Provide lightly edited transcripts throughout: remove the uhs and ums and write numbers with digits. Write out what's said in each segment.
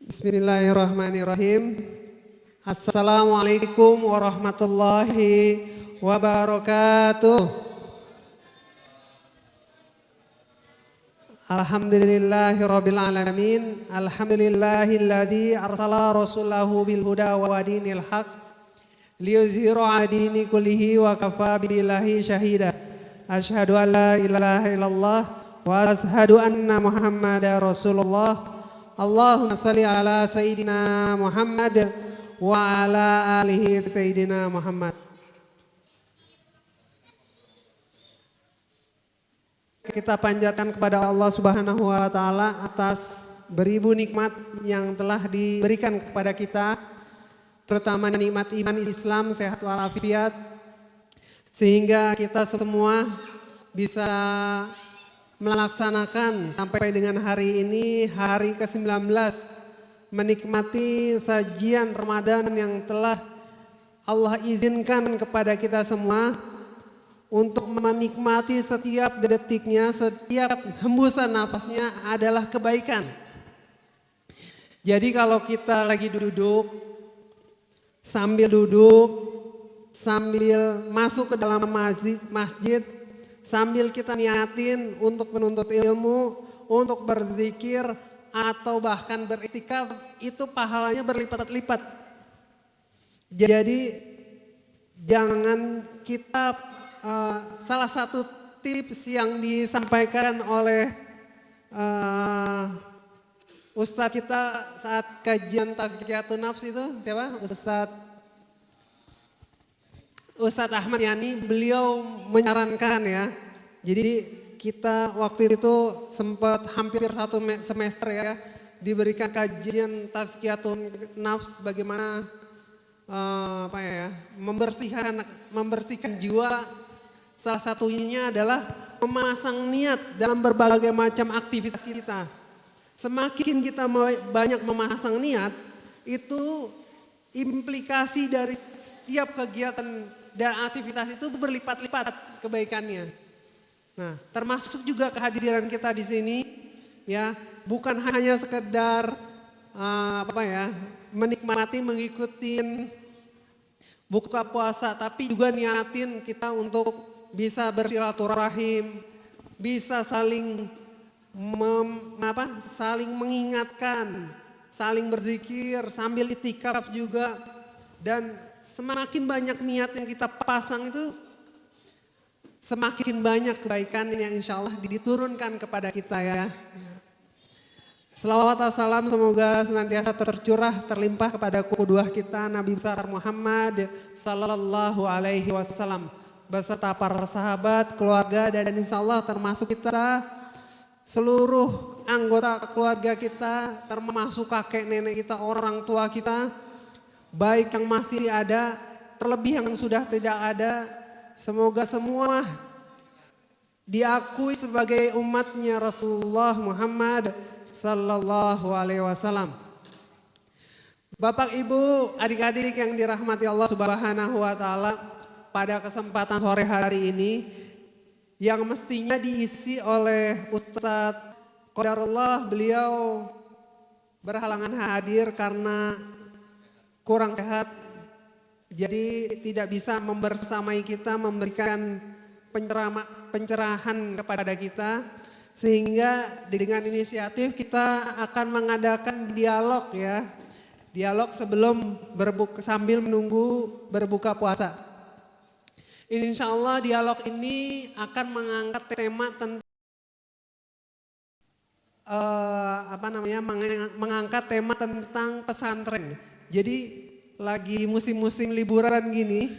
Bismillahirrahmanirrahim. Assalamualaikum warahmatullahi wabarakatuh. Alhamdulillahirabbil alamin. Alhamdulillahilladzi arsala rasulahu bil huda wa dinil haq liyuzhira 'ala dini kullihi wa kafa billahi syahida. Asyhadu an la ilaha illallah wa asyhadu anna Muhammadar Rasulullah. Allahumma salli ala Sayyidina Muhammad wa ala alihi Sayyidina Muhammad. Kita panjatkan kepada Allah Subhanahu wa taala atas beribu nikmat yang telah diberikan kepada kita, terutama nikmat iman Islam, sehat walafiat, sehingga kita semua bisa melaksanakan sampai dengan hari ini, hari ke-19, menikmati sajian Ramadan yang telah Allah izinkan kepada kita semua untuk menikmati setiap detiknya, setiap hembusan nafasnya adalah kebaikan. Jadi kalau kita lagi duduk, sambil masuk ke dalam masjid, sambil kita niatin untuk menuntut ilmu, untuk berzikir, atau bahkan beriktikaf, itu pahalanya berlipat-lipat. Jadi jangan kita, salah satu tips yang disampaikan oleh Ustadz kita saat kajian Tazkiyatun Nafs itu, siapa? Ustadz Ahmad Yani, beliau menyarankan ya. Jadi kita waktu itu sempat hampir 1 semester ya diberikan kajian Tazkiyatun Nafs, bagaimana membersihkan jiwa. Salah satunya adalah memasang niat dalam berbagai macam aktivitas kita. Semakin kita banyak memasang niat, itu implikasi dari setiap kegiatan dan aktivitas itu berlipat-lipat kebaikannya. Nah, termasuk juga kehadiran kita di sini ya, bukan hanya sekedar menikmati, mengikuti buka puasa, tapi juga niatin kita untuk bisa bersilaturahim, bisa saling mengingatkan, saling berzikir sambil itikaf juga. Dan semakin banyak niat yang kita pasang itu, semakin banyak kebaikan yang insya Allah diturunkan kepada kita ya. Selawat salam semoga senantiasa tercurah, terlimpah kepada qudwah kita Nabi besar Muhammad sallallahu alaihi wasallam beserta para sahabat, keluarga, dan insya Allah termasuk kita, seluruh anggota keluarga kita, termasuk kakek nenek kita, orang tua kita, baik yang masih ada, terlebih yang sudah tidak ada. Semoga semua diakui sebagai umatnya Rasulullah Muhammad sallallahu alaihi wasallam. Bapak, Ibu, adik-adik yang dirahmati Allah Subhanahu wa taala, pada kesempatan sore hari ini yang mestinya diisi oleh Ustadz Qadarullah, beliau berhalangan hadir karena kurang sehat, jadi tidak bisa membersamai kita, memberikan pencerahan kepada kita, sehingga dengan inisiatif kita akan mengadakan dialog ya, dialog sebelum sambil menunggu berbuka puasa. Insya Allah dialog ini akan mengangkat tema tentang mengangkat tema tentang pesantren. Jadi lagi musim-musim liburan gini,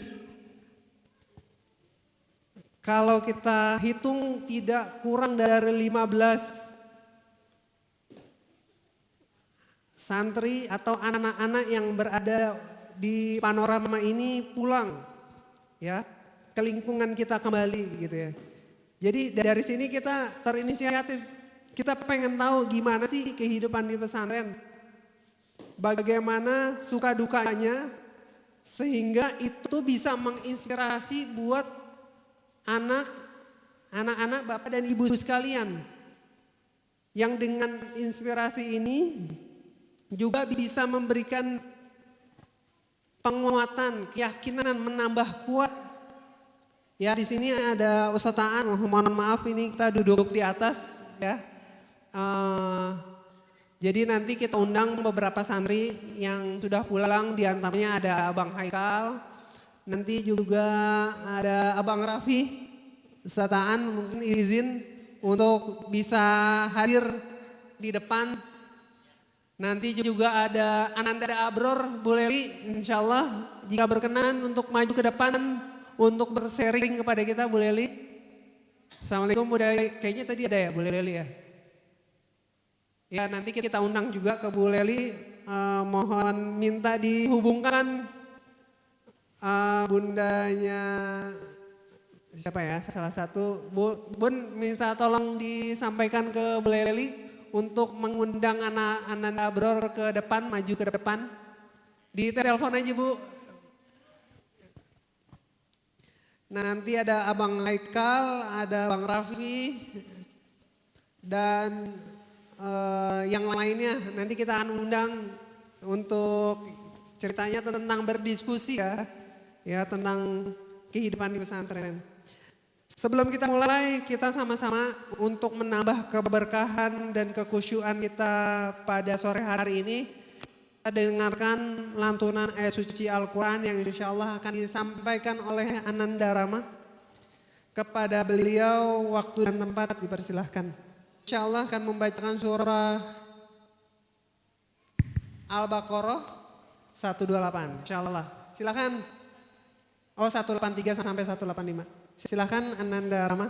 kalau kita hitung tidak kurang dari 15 santri atau anak-anak yang berada di panorama ini pulang ya ke lingkungan kita kembali gitu ya. Jadi dari sini kita terinisiatif, kita pengen tahu gimana sih kehidupan di pesantren, bagaimana suka dukanya, sehingga itu bisa menginspirasi buat anak-anak Bapak dan Ibu sekalian, yang dengan inspirasi ini juga bisa memberikan penguatan, keyakinan, menambah kuat. Ya, di sini ada Ustadz Aan, mohon maaf ini kita duduk di atas ya. Jadi nanti kita undang beberapa santri yang sudah pulang, diantaranya ada Abang Haikal, nanti juga ada Abang Raffi. Ustadz Aan mungkin izin untuk bisa hadir di depan. Nanti juga ada Ananda Abror, Bu Leli, insya Allah jika berkenan untuk maju ke depan untuk bersharing kepada kita, Bu Leli. Assalamualaikum Bu Leli, kayaknya tadi ada ya Bu Leli ya. Ya nanti kita undang juga ke Bu Leli, mohon minta dihubungkan bundanya siapa ya, salah satu Bun minta tolong disampaikan ke Bu Leli untuk mengundang Ananda Abror ke depan, maju ke depan. Di telepon aja Bu. Nah nanti ada Abang Haikal, ada Bang Raffi, dan yang lainnya nanti kita akan undang untuk ceritanya tentang berdiskusi ya tentang kehidupan di pesantren. Sebelum kita mulai, kita sama-sama untuk menambah keberkahan dan kekhusyuan kita pada sore hari ini, kita dengarkan lantunan ayat suci Al-Quran yang insya Allah akan disampaikan oleh Ananda Rama. Kepada beliau waktu dan tempat dipersilahkan. Insya Allah akan membacakan surah Al-Baqarah 128. Insya Allah. Silakan. Oh 183 sampai 185. Silakan Ananda Rama.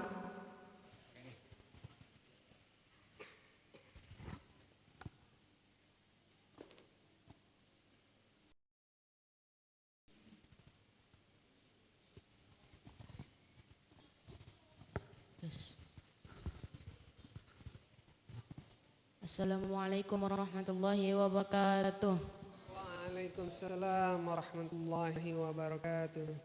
Assalamualaikum warahmatullahi wabarakatuh. Waalaikumsalam warahmatullahi wabarakatuh.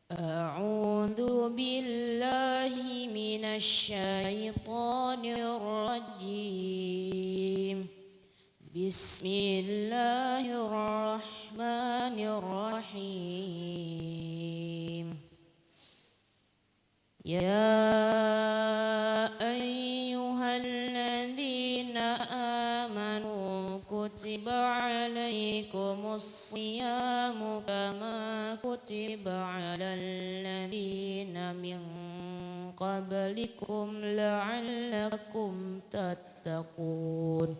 A'udzu billahi minasy syaithanir rajim. Bismillahirrahmanirrahim. Ya ayyuhalladzina amanu kutiba alaikumus siyamu kama kutiba alal ladzina min qablikum la'allakum tattaqun.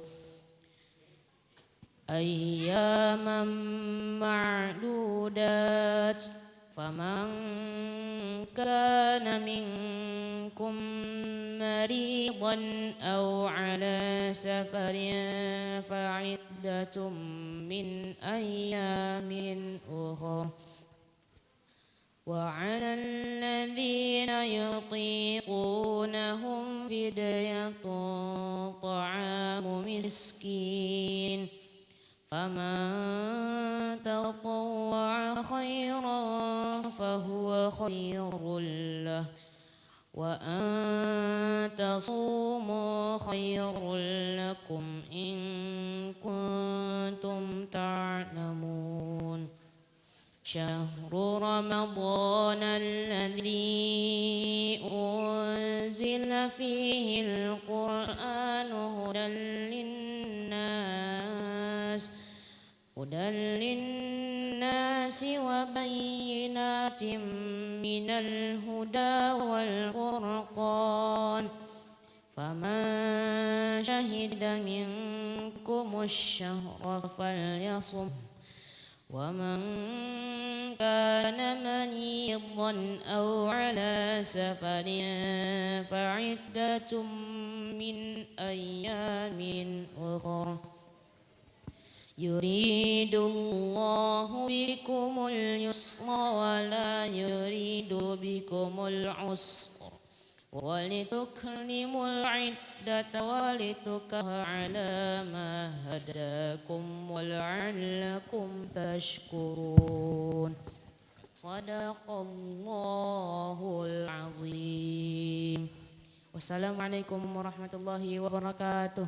Ayyaman ma'dudat faman kana minkum maridan aw ala safarin fa'iddatum min ayyamin ukhra wa 'alal ladzina yutiqunahum fidyatun ta'amu miskin فمن تطوع خيرا فهو خير له وأن تصوموا خير لكم إن كنتم تعلمون شهر رمضان الذي أنزل فيه القرآن هدى للناس وبينات من الهدى والفرقان فمن شهد منكم الشهر فليصم ومن كان مريضا أو على سفر فعدة من أيام أخر يريد الله بكم اليسر ولا يريد بكم العسر ولتكملوا العدة ولتكبروا على ما هداكم ولعلكم تشكرون صدق الله العظيم. Wassalamualaikum warahmatullahi wabarakatuh.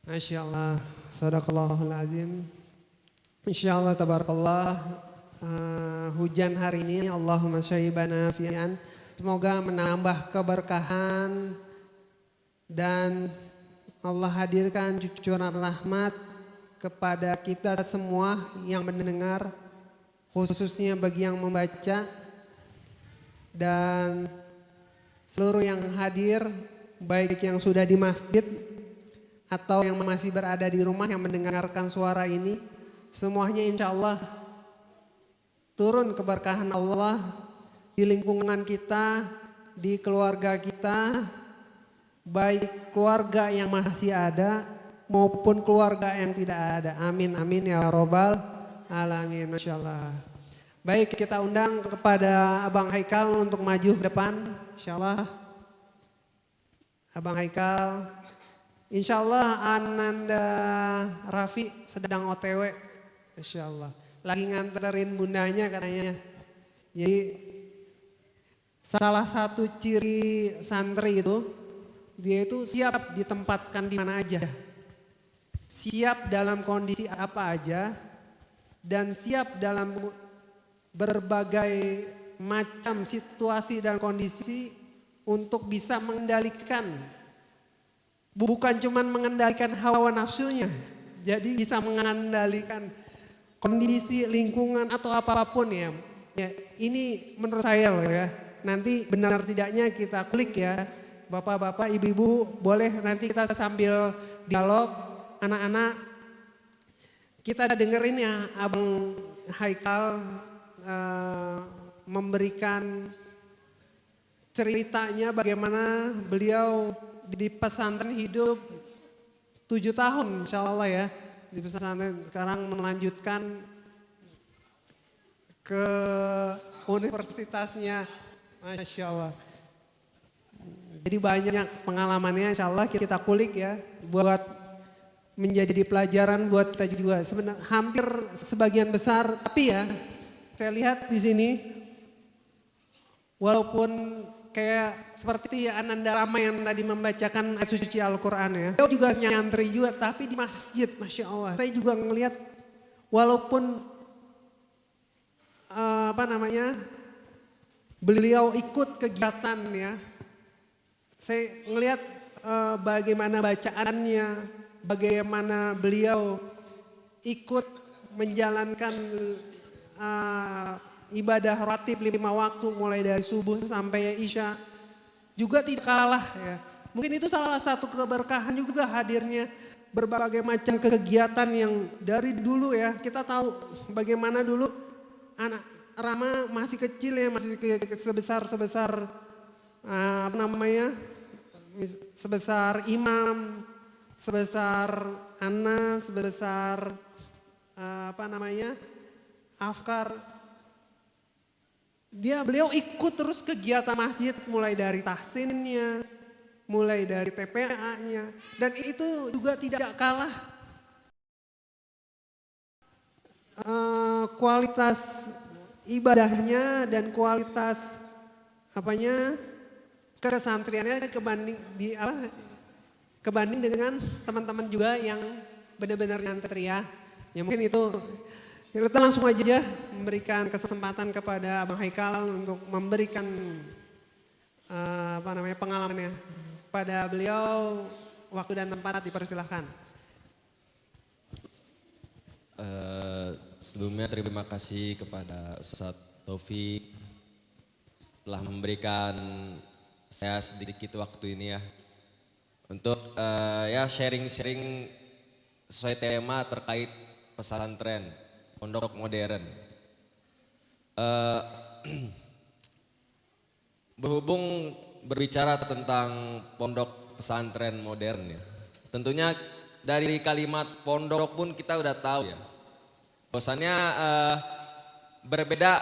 Masya Allah, sadaqallahul azim. Insya Allah tabarakallah, hujan hari ini Allahumma syaiban nafi'an. Semoga menambah keberkahan dan Allah hadirkan cucuran rahmat kepada kita semua yang mendengar, khususnya bagi yang membaca dan seluruh yang hadir, baik yang sudah di masjid atau yang masih berada di rumah yang mendengarkan suara ini, semuanya insya Allah turun keberkahan Allah di lingkungan kita, di keluarga kita, baik keluarga yang masih ada maupun keluarga yang tidak ada. Amin amin ya robbal alamin. Masya Allah. Baik, kita undang kepada Abang Haikal untuk maju ke depan. Insya Allah. Abang Haikal. Insya Allah Ananda Rafi sedang OTW. Insya Allah. Lagi nganterin bundanya katanya. Jadi salah satu ciri santri itu, dia itu siap ditempatkan di mana aja. Siap dalam kondisi apa aja. Dan siap dalam berbagai macam situasi dan kondisi untuk bisa mengendalikan. Bukan cuma mengendalikan hawa nafsunya. Jadi bisa mengendalikan kondisi lingkungan atau apapun ya. Ya, ini menurut saya loh ya. Nanti benar tidaknya kita klik ya. Bapak-bapak, ibu-ibu boleh nanti kita sambil dialog. Anak-anak kita dengerin ya Abang Haikal memberikan ceritanya bagaimana beliau di pesantren hidup 7 tahun insya Allah ya. Di pesantren sekarang melanjutkan ke universitasnya. Masya Allah. Jadi banyak pengalamannya insya Allah kita kulik ya. Buat menjadi pelajaran buat kita juga. Sebenarnya hampir sebagian besar. Tapi ya saya lihat di sini. Walaupun kayak seperti Ananda Rama yang tadi membacakan ayat suci Al-Quran ya. Dia juga nyantri juga tapi di masjid. Masya Allah. Saya juga ngelihat walaupun beliau ikut kegiatan ya. Saya ngelihat bagaimana bacaannya, bagaimana beliau ikut menjalankan ibadah ratib 5 waktu mulai dari subuh sampai isya. Juga tidak kalah ya. Mungkin itu salah satu keberkahan juga hadirnya berbagai macam kegiatan yang dari dulu ya. Kita tahu bagaimana dulu anak Rama masih kecil ya, masih sebesar sebesar imam, sebesar Anas, sebesar Afkar. Beliau ikut terus kegiatan masjid mulai dari tahsinnya, mulai dari TPA-nya, dan itu juga tidak kalah kualitas ibadahnya dan kualitas kesantriannya kebanding dengan teman-teman juga yang benar-benar nyantri ya. Ya mungkin itu kita langsung aja memberikan kesempatan kepada Abang Haikal untuk memberikan pengalamannya pada beliau. Waktu dan tempat dipersilahkan. Sebelumnya terima kasih kepada Ustadz Taufik telah memberikan saya sedikit waktu ini ya untuk sharing-sharing sesuai tema terkait pesantren pondok modern. Berhubung berbicara tentang pondok pesantren modern ya, tentunya dari kalimat pondok pun kita udah tahu ya, bahwasannya berbeda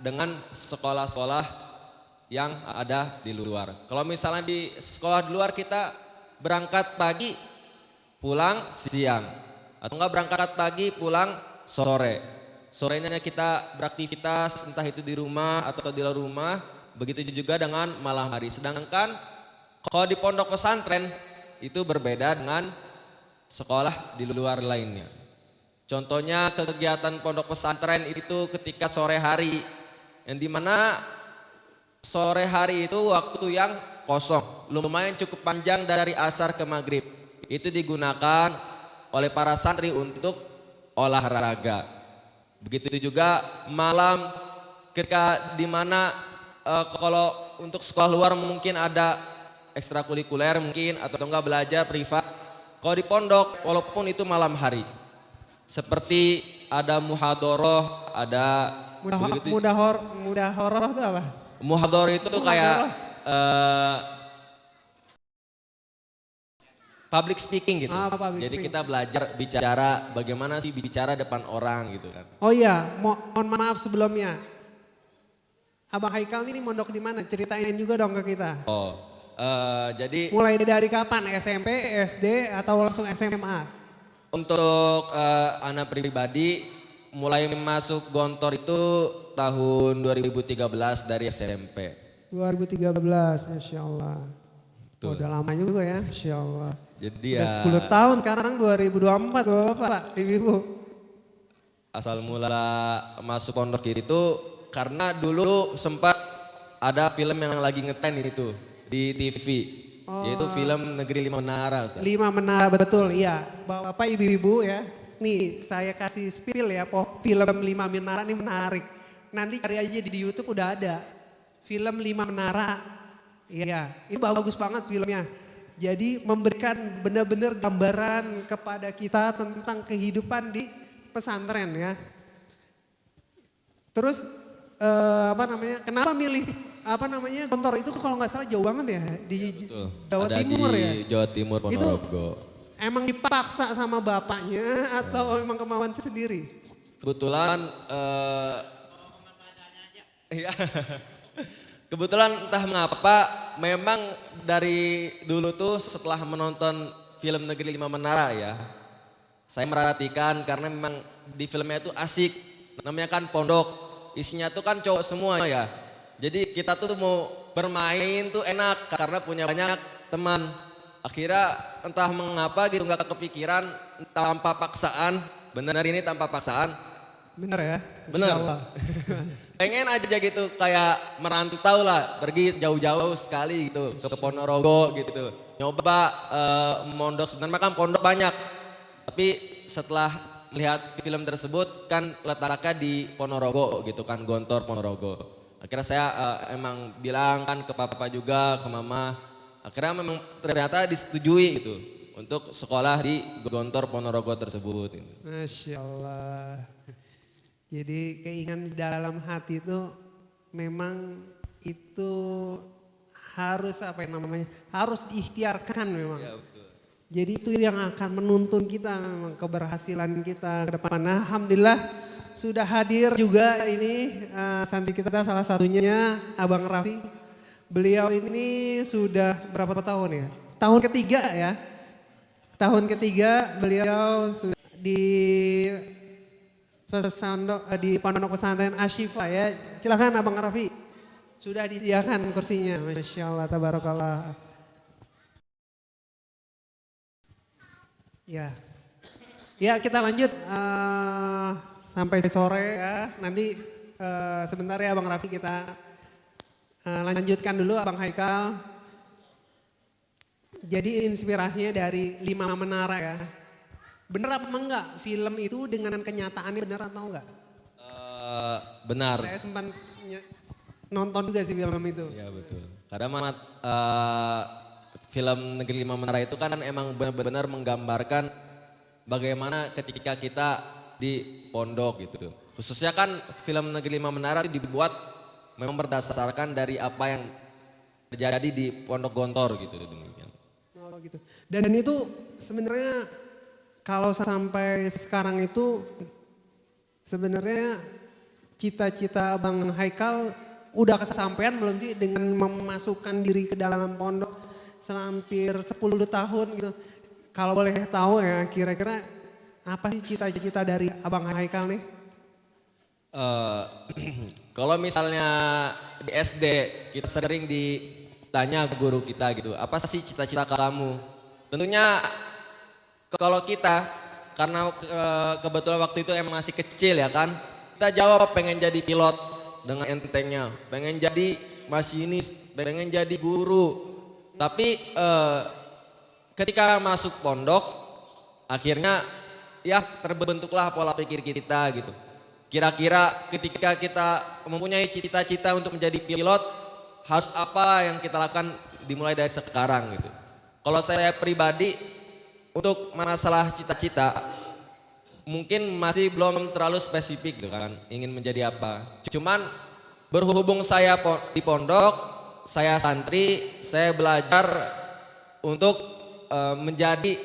dengan sekolah-sekolah yang ada di luar. Kalau misalnya di sekolah di luar kita berangkat pagi, pulang siang, atau enggak berangkat pagi, pulang sore. Sorenya kita beraktivitas entah itu di rumah atau di luar rumah, begitu juga dengan malam hari. Sedangkan kalau di pondok pesantren itu berbeda dengan sekolah di luar lainnya. Contohnya kegiatan pondok pesantren itu ketika sore hari, yang dimana sore hari itu waktu yang kosong, lumayan cukup panjang dari asar ke maghrib. Itu digunakan oleh para santri untuk olahraga. Begitu juga malam ketika dimana kalau untuk sekolah luar mungkin ada ekstrakurikuler mungkin atau enggak belajar privat. Kalau di pondok walaupun itu malam hari, seperti ada muhadoroh, ada Mudahoroh itu apa? muhadoroh itu tuh kayak public speaking gitu. Public Jadi speaking. kita belajar bicara bagaimana sih bicara depan orang gitu kan. Oh iya, mohon maaf sebelumnya. Abang Haikal ini mondok di mana? Ceritain juga dong ke kita. Jadi Mulai dari kapan? SMP, SD, atau langsung SMA? untuk anak pribadi mulai masuk Gontor itu tahun 2013 dari SMP. 2013, Masya Allah. Oh, udah lama juga ya, Masya Allah. Jadi Udah ya 10 tahun, sekarang 2024 Bapak, Ibu. asal mula masuk pondok itu karena dulu sempat ada film yang lagi ngetren itu di TV. Yaitu film Negeri Lima Menara. Ustaz. 5 menara betul, iya. Bapak Ibu-Ibu ya, nih saya kasih spill ya, film 5 menara ini menarik. Nanti cari aja di YouTube udah ada. Film 5 menara, iya. Itu bagus banget filmnya. Jadi memberikan benar-benar gambaran kepada kita tentang kehidupan di pesantren ya. Terus kenapa milih Gontor itu kalau nggak salah jauh banget ya di Jawa Ada Timur di ya. Jawa Timur Ponorogo. Emang dipaksa sama bapaknya atau emang kemauan sendiri? Kebetulan iya. Kebetulan entah mengapa memang dari dulu tuh setelah menonton film Negeri Lima Menara ya, saya merhatikan karena memang di filmnya itu asik. Namanya kan pondok, isinya tuh kan cowok semua ya. Jadi kita tuh mau bermain tuh enak karena punya banyak teman. Akhirnya entah mengapa gitu nggak kepikiran tanpa paksaan. Benar ini tanpa paksaan. Bener ya? Bener. Insyaallah. Pengen aja gitu kayak merantau lah, pergi jauh-jauh sekali gitu ke Ponorogo gitu. Nyoba mondok, sebenarnya kan pondok banyak. Tapi setelah melihat film tersebut kan letaknya di Ponorogo gitu kan, Gontor Ponorogo. Akhirnya saya emang bilang kan ke papa juga, ke mama. Akhirnya memang ternyata disetujui gitu untuk sekolah di Gontor Ponorogo tersebut. Masya Allah. Jadi keinginan di dalam hati itu memang itu harus harus diikhtiarkan memang. Ya, betul. Jadi itu yang akan menuntun kita memang keberhasilan kita ke depan. Nah, alhamdulillah sudah hadir juga ini santri kita salah satunya Abang Raffi. Beliau ini sudah berapa tahun ya? Tahun ketiga ya. Tahun ketiga beliau sudah di Pondok Pesantren Asyifa ya. Silakan Abang Raffi. Sudah disediakan kursinya. Masya Allah, tabarakallah. Ya. Ya, kita lanjut sampai sore ya. Nanti sebentar ya Abang Raffi kita lanjutkan dulu Abang Haikal. Jadi inspirasinya dari 5 menara ya. Bener apa enggak film itu dengan kenyataannya bener atau enggak? Benar. Saya sempat nonton juga sih film itu. Ya betul. Karena film Negeri Lima Menara itu kan emang benar-benar menggambarkan bagaimana ketika kita di pondok gitu. Khususnya kan film Negeri Lima Menara itu dibuat memang berdasarkan dari apa yang terjadi di Pondok Gontor gitu. Demikian. Oh gitu. Dan itu sebenarnya kalau sampai sekarang itu sebenarnya cita-cita Abang Haikal udah kesampaian belum sih dengan memasukkan diri ke dalam pondok selampir 10 tahun gitu. Kalau boleh tahu ya kira-kira apa sih cita-cita dari Abang Haikal nih? Kalau misalnya di SD kita sering ditanya guru kita gitu, apa sih cita-cita kamu? Tentunya Kalau kita, karena kebetulan waktu itu emang masih kecil ya kan, kita jawab pengen jadi pilot dengan entengnya, pengen jadi masinis, pengen jadi guru. Tapi ketika masuk pondok, akhirnya ya terbentuklah pola pikir kita gitu. Kira-kira ketika kita mempunyai cita-cita untuk menjadi pilot, harus apa yang kita lakukan dimulai dari sekarang gitu. Kalau saya pribadi, untuk masalah cita-cita, mungkin masih belum terlalu spesifik gitu kan, ingin menjadi apa. Cuman berhubung saya di pondok, saya santri, saya belajar untuk menjadi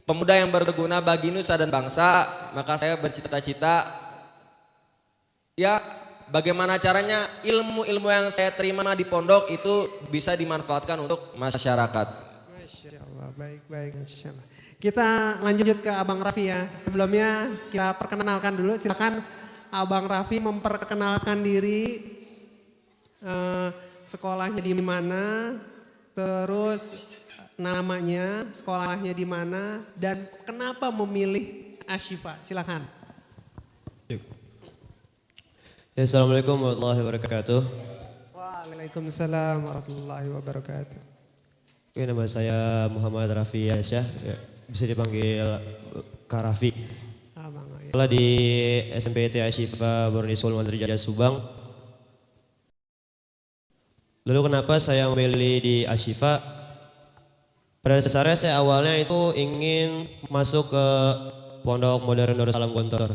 pemuda yang berguna bagi nusa dan bangsa, maka saya bercita-cita ya bagaimana caranya ilmu-ilmu yang saya terima di pondok itu bisa dimanfaatkan untuk masyarakat. Masya Allah, baik-baik. Masya Allah. Kita lanjut ke Abang Raffi ya. Sebelumnya kita perkenalkan dulu, silakan Abang Raffi memperkenalkan diri, sekolahnya di mana, terus namanya, sekolahnya di mana, dan kenapa memilih Ashifa. Silakan. Ya, Assalamualaikum warahmatullahi wabarakatuh. Waalaikumsalam warahmatullahi wabarakatuh. Oke, nama saya Muhammad Raffi Aisyah, ya, bisa dipanggil Kak Raffi. Abang, ya. Sekolah di SMPT Ashifa Bornisul Mandrijaya Subang. Lalu kenapa saya memilih di Ashifa? Pada dasarnya saya awalnya itu ingin masuk ke Pondok Modern Darussalam Gontor.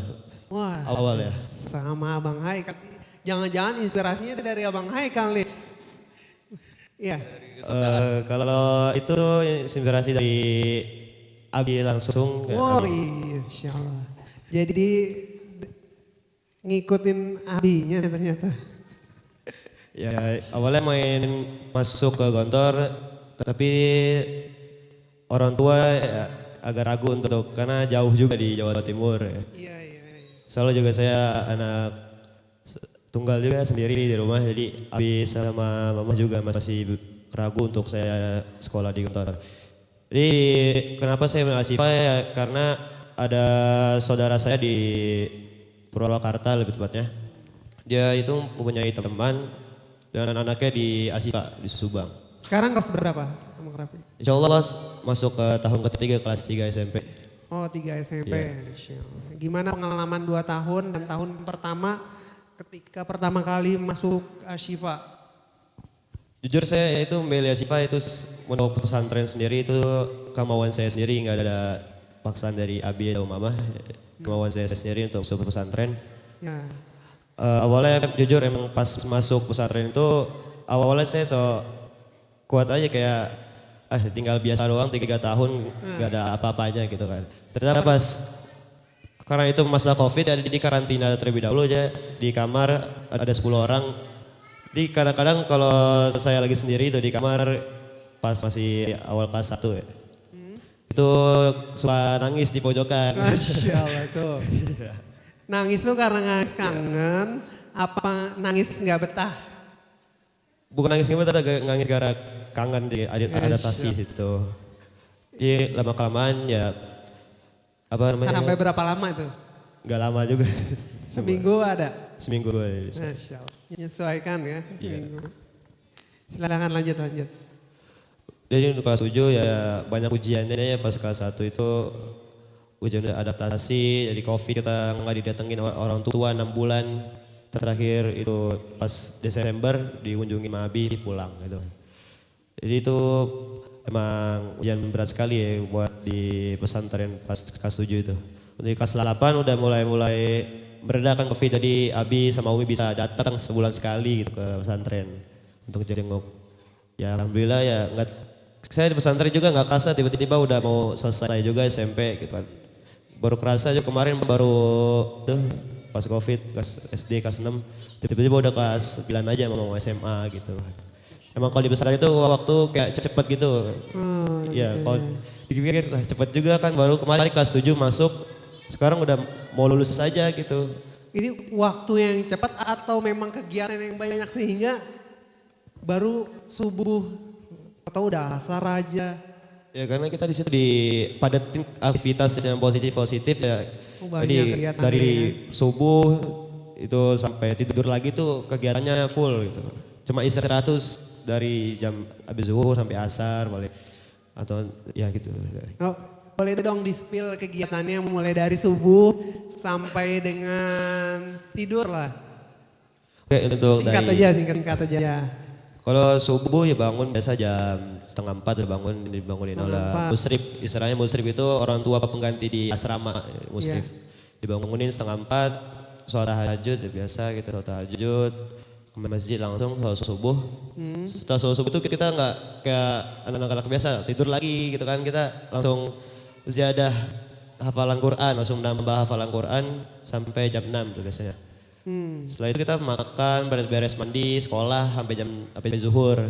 Wah, Awal ya. sama Abang Haikal. Jangan-jangan inspirasinya dari Abang Haikal nih. Iya. Kalau itu inspirasi dari Abi langsung. Wow, Abi. iya, Insya Allah. Jadi ngikutin abinya ternyata. Ya, awalnya main masuk ke Gontor, tapi orang tua ya, agak ragu untuk karena jauh juga di Jawa Timur. Ya. Iya. Soalnya juga saya anak tunggal juga sendiri di rumah, jadi abi sama mama juga masih ragu untuk saya sekolah di Gontor. Jadi kenapa saya memilih Ashifa ya, karena ada saudara saya di Purwakarta lebih tepatnya. Dia itu mempunyai teman dan anaknya di Ashifa di Subang. Sekarang kelas berapa, Abang Raffi? Insya Allah masuk ke tahun ketiga kelas 3 SMP. Oh, 3 SMP. Iya. Insya Allah. Gimana pengalaman 2 tahun dan tahun pertama ketika pertama kali masuk Ashifa? Jujur saya itu memilih Ashifa itu mau pesantren sendiri itu kemauan saya sendiri, nggak ada paksaan dari abi atau mama. Kemauan saya sendiri untuk masuk pesantren. Ya. Awalnya jujur emang pas masuk pesantren itu awalnya saya so kuat aja kayak tinggal biasa doang 3 tahun nggak ada apa-apanya gitu kan. Ternyata pas karena itu masa Covid jadi di karantina terlebih dahulu aja di kamar ada 10 orang. Di kadang-kadang kalau saya lagi sendiri itu di kamar pas masih awal kelas 1 ya. Itu suka nangis di pojokan. Masya Allah tuh. Nangis tuh karena nangis kangen, apa nangis nggak betah? Bukan nangis ngebet, nangis gara kangen di adaptasi situ. Jadi lama-kelamaan ya apa namanya? Sampai berapa lama itu? Gak lama juga. Seminggu ada? Seminggu gue bisa. Masya Allah. Menyesuaikan ya seminggu. Silakan lanjut. Jadi untuk kelas 7 ya banyak ujiannya ya pas kelas 1 itu ujian adaptasi, jadi Covid kita nggak didatengin orang tua 6 bulan. Terakhir itu pas Desember dikunjungi Mabi pulang gitu. Jadi itu emang ujian berat sekali ya buat di pesantren pas kelas 7 itu. Untuk kelas 8 udah mulai meredakan Covid, jadi Abi sama Umi bisa datang sebulan sekali gitu ke pesantren untuk jenguk. Ya alhamdulillah ya saya di pesantren juga nggak kerasa tiba-tiba udah mau selesai juga SMP gitu kan. Baru kerasa aja kemarin pas Covid kelas SD kelas 6 tiba-tiba udah kelas 9 aja mau SMA gitu. Emang kalau di pesantren itu waktu kayak cepet gitu. Ya kalau dipikir lah cepet juga kan, baru kemarin kelas 7 masuk sekarang udah mau lulus saja gitu. Ini waktu yang cepat atau memang kegiatan yang banyak sehingga baru subuh atau udah asar aja Ya karena kita di situ dipadatin aktivitas yang positif ya. Oh, banyak Jadi kegiatannya dari ya. subuh itu sampai tidur lagi tuh kegiatannya full gitu. Cuma istirahat tuh dari jam habis zuhur sampai asar balik atau ya gitu. Oh, boleh dong di-spill kegiatannya mulai dari subuh sampai dengan tidur lah. Oke untuk Singkat aja. kalau subuh ya bangun biasa jam 3:30 udah dibangunin oleh 3:30. musrif. Istilahnya musrif itu orang tua pengganti di asrama musrif. Dibangunin 3:30, sholat tahajud ya biasa gitu, sholat tahajud ke masjid langsung sholat subuh. Setelah sholat subuh itu kita nggak kayak anak-anak biasa tidur lagi gitu kan, kita langsung ziyadah hafalan Quran, langsung nambah hafalan Quran sampai jam 6 tuh biasanya. Setelah itu kita makan, beres-beres mandi, sekolah sampai zuhur.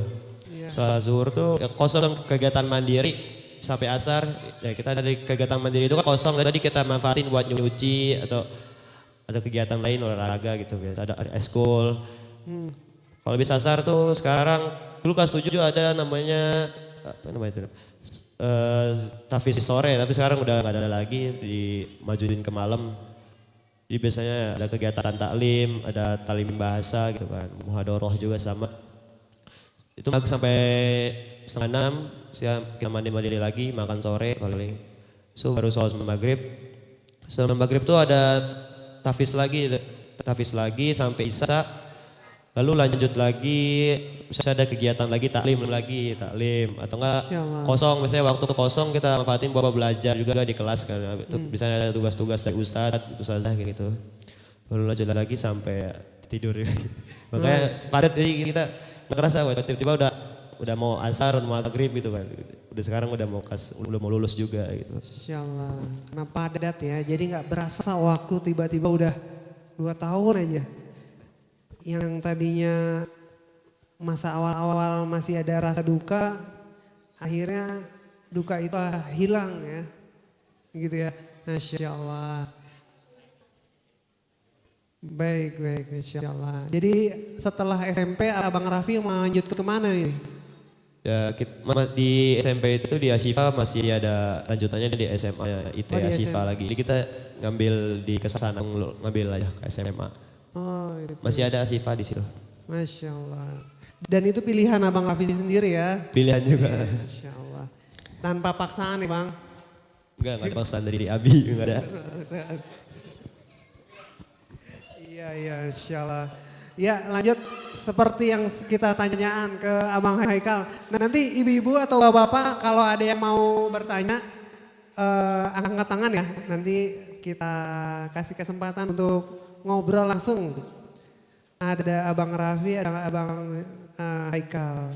Setelah zuhur tuh ya kosong kegiatan mandiri sampai asar. Ya kita dari kegiatan mandiri itu kan kosong, tadi kita manfaatin buat nyuci atau ada kegiatan lain olahraga gitu biasa, ada eskul. Kalau habis asar tuh sekarang dulu kelas 7 ada namanya apa namanya itu? Tahfiz sore, tapi sekarang udah nggak ada lagi, dimajuin ke malam. Jadi biasanya ada kegiatan taklim, ada taklim bahasa gitu kan, muhadharah juga sama. Itu sampai 5:30, siang kita mandi lagi, makan sore paling. So baru sholat maghrib. Sholat maghrib tuh ada tahfiz lagi sampai isya. Lalu lanjut lagi, bisa ada kegiatan lagi taklim atau enggak kosong, misalnya waktu kosong kita manfaatin buat belajar juga di kelas kan. Bisa ada tugas-tugas dari ustazah gitu. Baru lanjut lagi sampai tidur. Makanya padat, jadi kita nggak kerasa tiba-tiba udah mau asar, mau maghrib gitu kan. Udah sekarang udah mau lulus juga gitu. Insyaallah. Karena padat ya, jadi nggak berasa waktu tiba-tiba udah 2 tahun aja. Yang tadinya masa awal-awal masih ada rasa duka, akhirnya duka itu hilang ya. Gitu ya. Masya Allah. Baik, Masya Allah. Jadi setelah SMP Abang Raffi mau lanjut ke mana nih? Ya di SMP itu di Asyifa masih ada lanjutannya di SMA IT di Asyifa SMA. lagi. Jadi kita ngambil di kesana ngambil aja ke SMA. Oh, gitu. Masih ada Asyifa di situ. Masya Allah. Dan itu pilihan Abang Raffi sendiri ya? Pilihan juga. Masya Allah. Tanpa paksaan ya Bang? Enggak ada paksaan dari Abi, enggak ada. Iya, Insya Allah. Ya lanjut seperti yang kita tanyaan ke Abang Haikal. Nah, nanti ibu-ibu atau bapak kalau ada yang mau bertanya, angkat tangan ya. Nanti kita kasih kesempatan untuk ngobrol langsung. Ada Abang Raffi, ada Abang Haikal.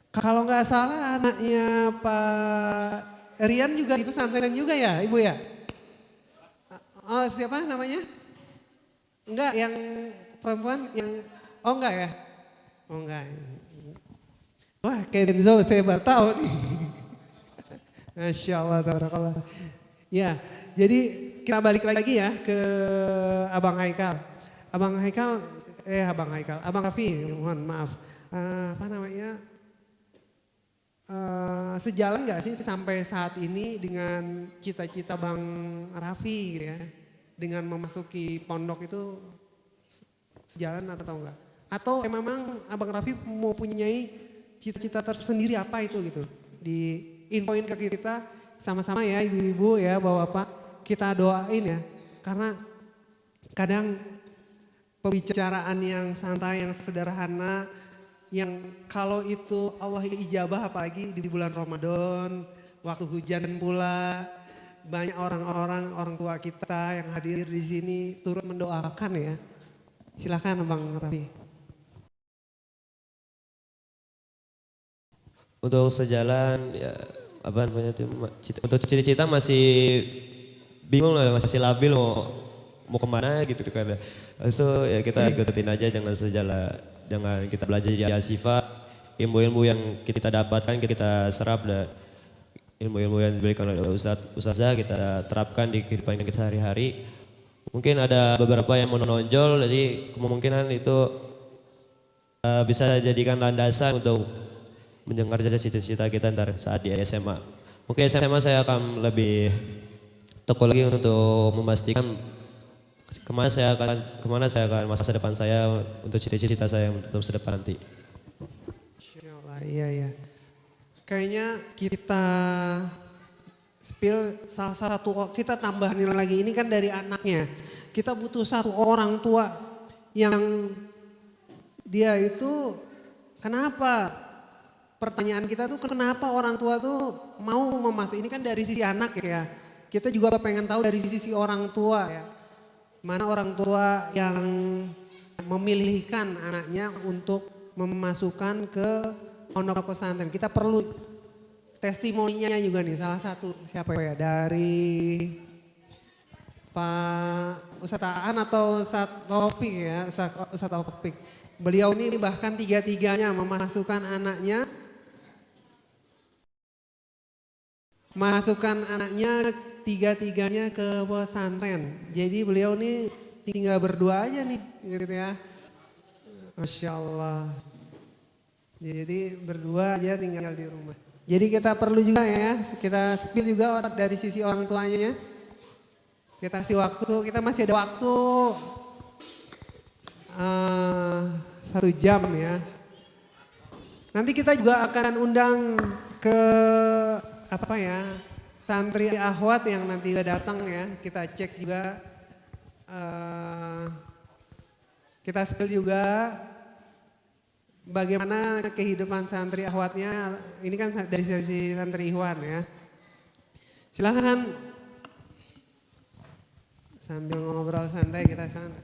Kalau nggak salah anaknya Pak Rian juga di pesantren juga ya Ibu ya? Oh siapa namanya? Enggak, yang perempuan yang, oh enggak ya? Oh enggak. Wah kayak Denzo saya baru tahu nih. Masya Allah, tabarakallah. Ya, jadi kita balik lagi ya ke Abang Haikal. Abang Raffi, mohon maaf. Apa namanya? Sejalan nggak sih sampai saat ini dengan cita-cita Bang Raffi gitu ya? Dengan memasuki pondok itu sejalan atau enggak? Atau memang Abang Raffi mau punyai cita-cita tersendiri apa itu gitu? Diinfoin ke kita sama-sama ya ibu-ibu ya bapak-bapak, kita doain ya. Karena kadang pembicaraan yang santai, yang sederhana, yang kalau itu Allah ijabah apalagi di bulan Ramadan, waktu hujan pula, banyak orang tua kita yang hadir di sini turut mendoakan ya. Silakan Bang Raffi. Untuk sejalan ya apa namanya itu untuk cita-cita masih bingung lah, masih labil mau kemana gitu kan. Habis itu ya kita ikutin aja dengan sejalan, dengan kita belajar di Asyifa, ilmu-ilmu yang kita dapatkan kita serap dan ilmu-ilmu yang diberikan oleh ustazah kita terapkan di kehidupan kita sehari-hari. Mungkin ada beberapa yang menonjol, jadi kemungkinan itu bisa jadikan landasan untuk mendengar cita-cita kita ntar saat di SMA. Mungkin SMA saya akan lebih tekun lagi untuk memastikan kemana saya akan masa depan saya untuk cita-cita saya untuk masa depan nanti. Insyaallah, iya. Kayaknya kita spill salah satu, kita tambahin lagi, ini kan dari anaknya. Kita butuh satu orang tua yang dia itu, kenapa, pertanyaan kita tuh kenapa orang tua tuh mau memasuk, ini kan dari sisi anak ya. Kita juga pengen tahu dari sisi orang tua ya. Mana orang tua yang memilihkan anaknya untuk memasukkan ke pondok pesantren. Kita perlu testimoninya juga nih, salah satu siapa ya, dari Pak Ustadz Aan atau Ustadz Taufik ya, Ustadz Taufik. Beliau ini bahkan tiga-tiganya memasukkan anaknya tiga-tiganya ke pesantren. Jadi beliau ini tinggal berdua aja nih gitu ya. Masya Allah. Jadi berdua aja tinggal di rumah. Jadi kita perlu juga ya, kita spill juga dari sisi orang tuanya ya. Kita kasih waktu, kita masih ada waktu 1 jam ya. Nanti kita juga akan undang ke santri akhwat yang nanti udah datang ya. Kita cek juga, kita spill juga bagaimana kehidupan santri akhwatnya. Ini kan dari sisi santri ikhwan ya. Silahkan sambil ngobrol santai kita santai.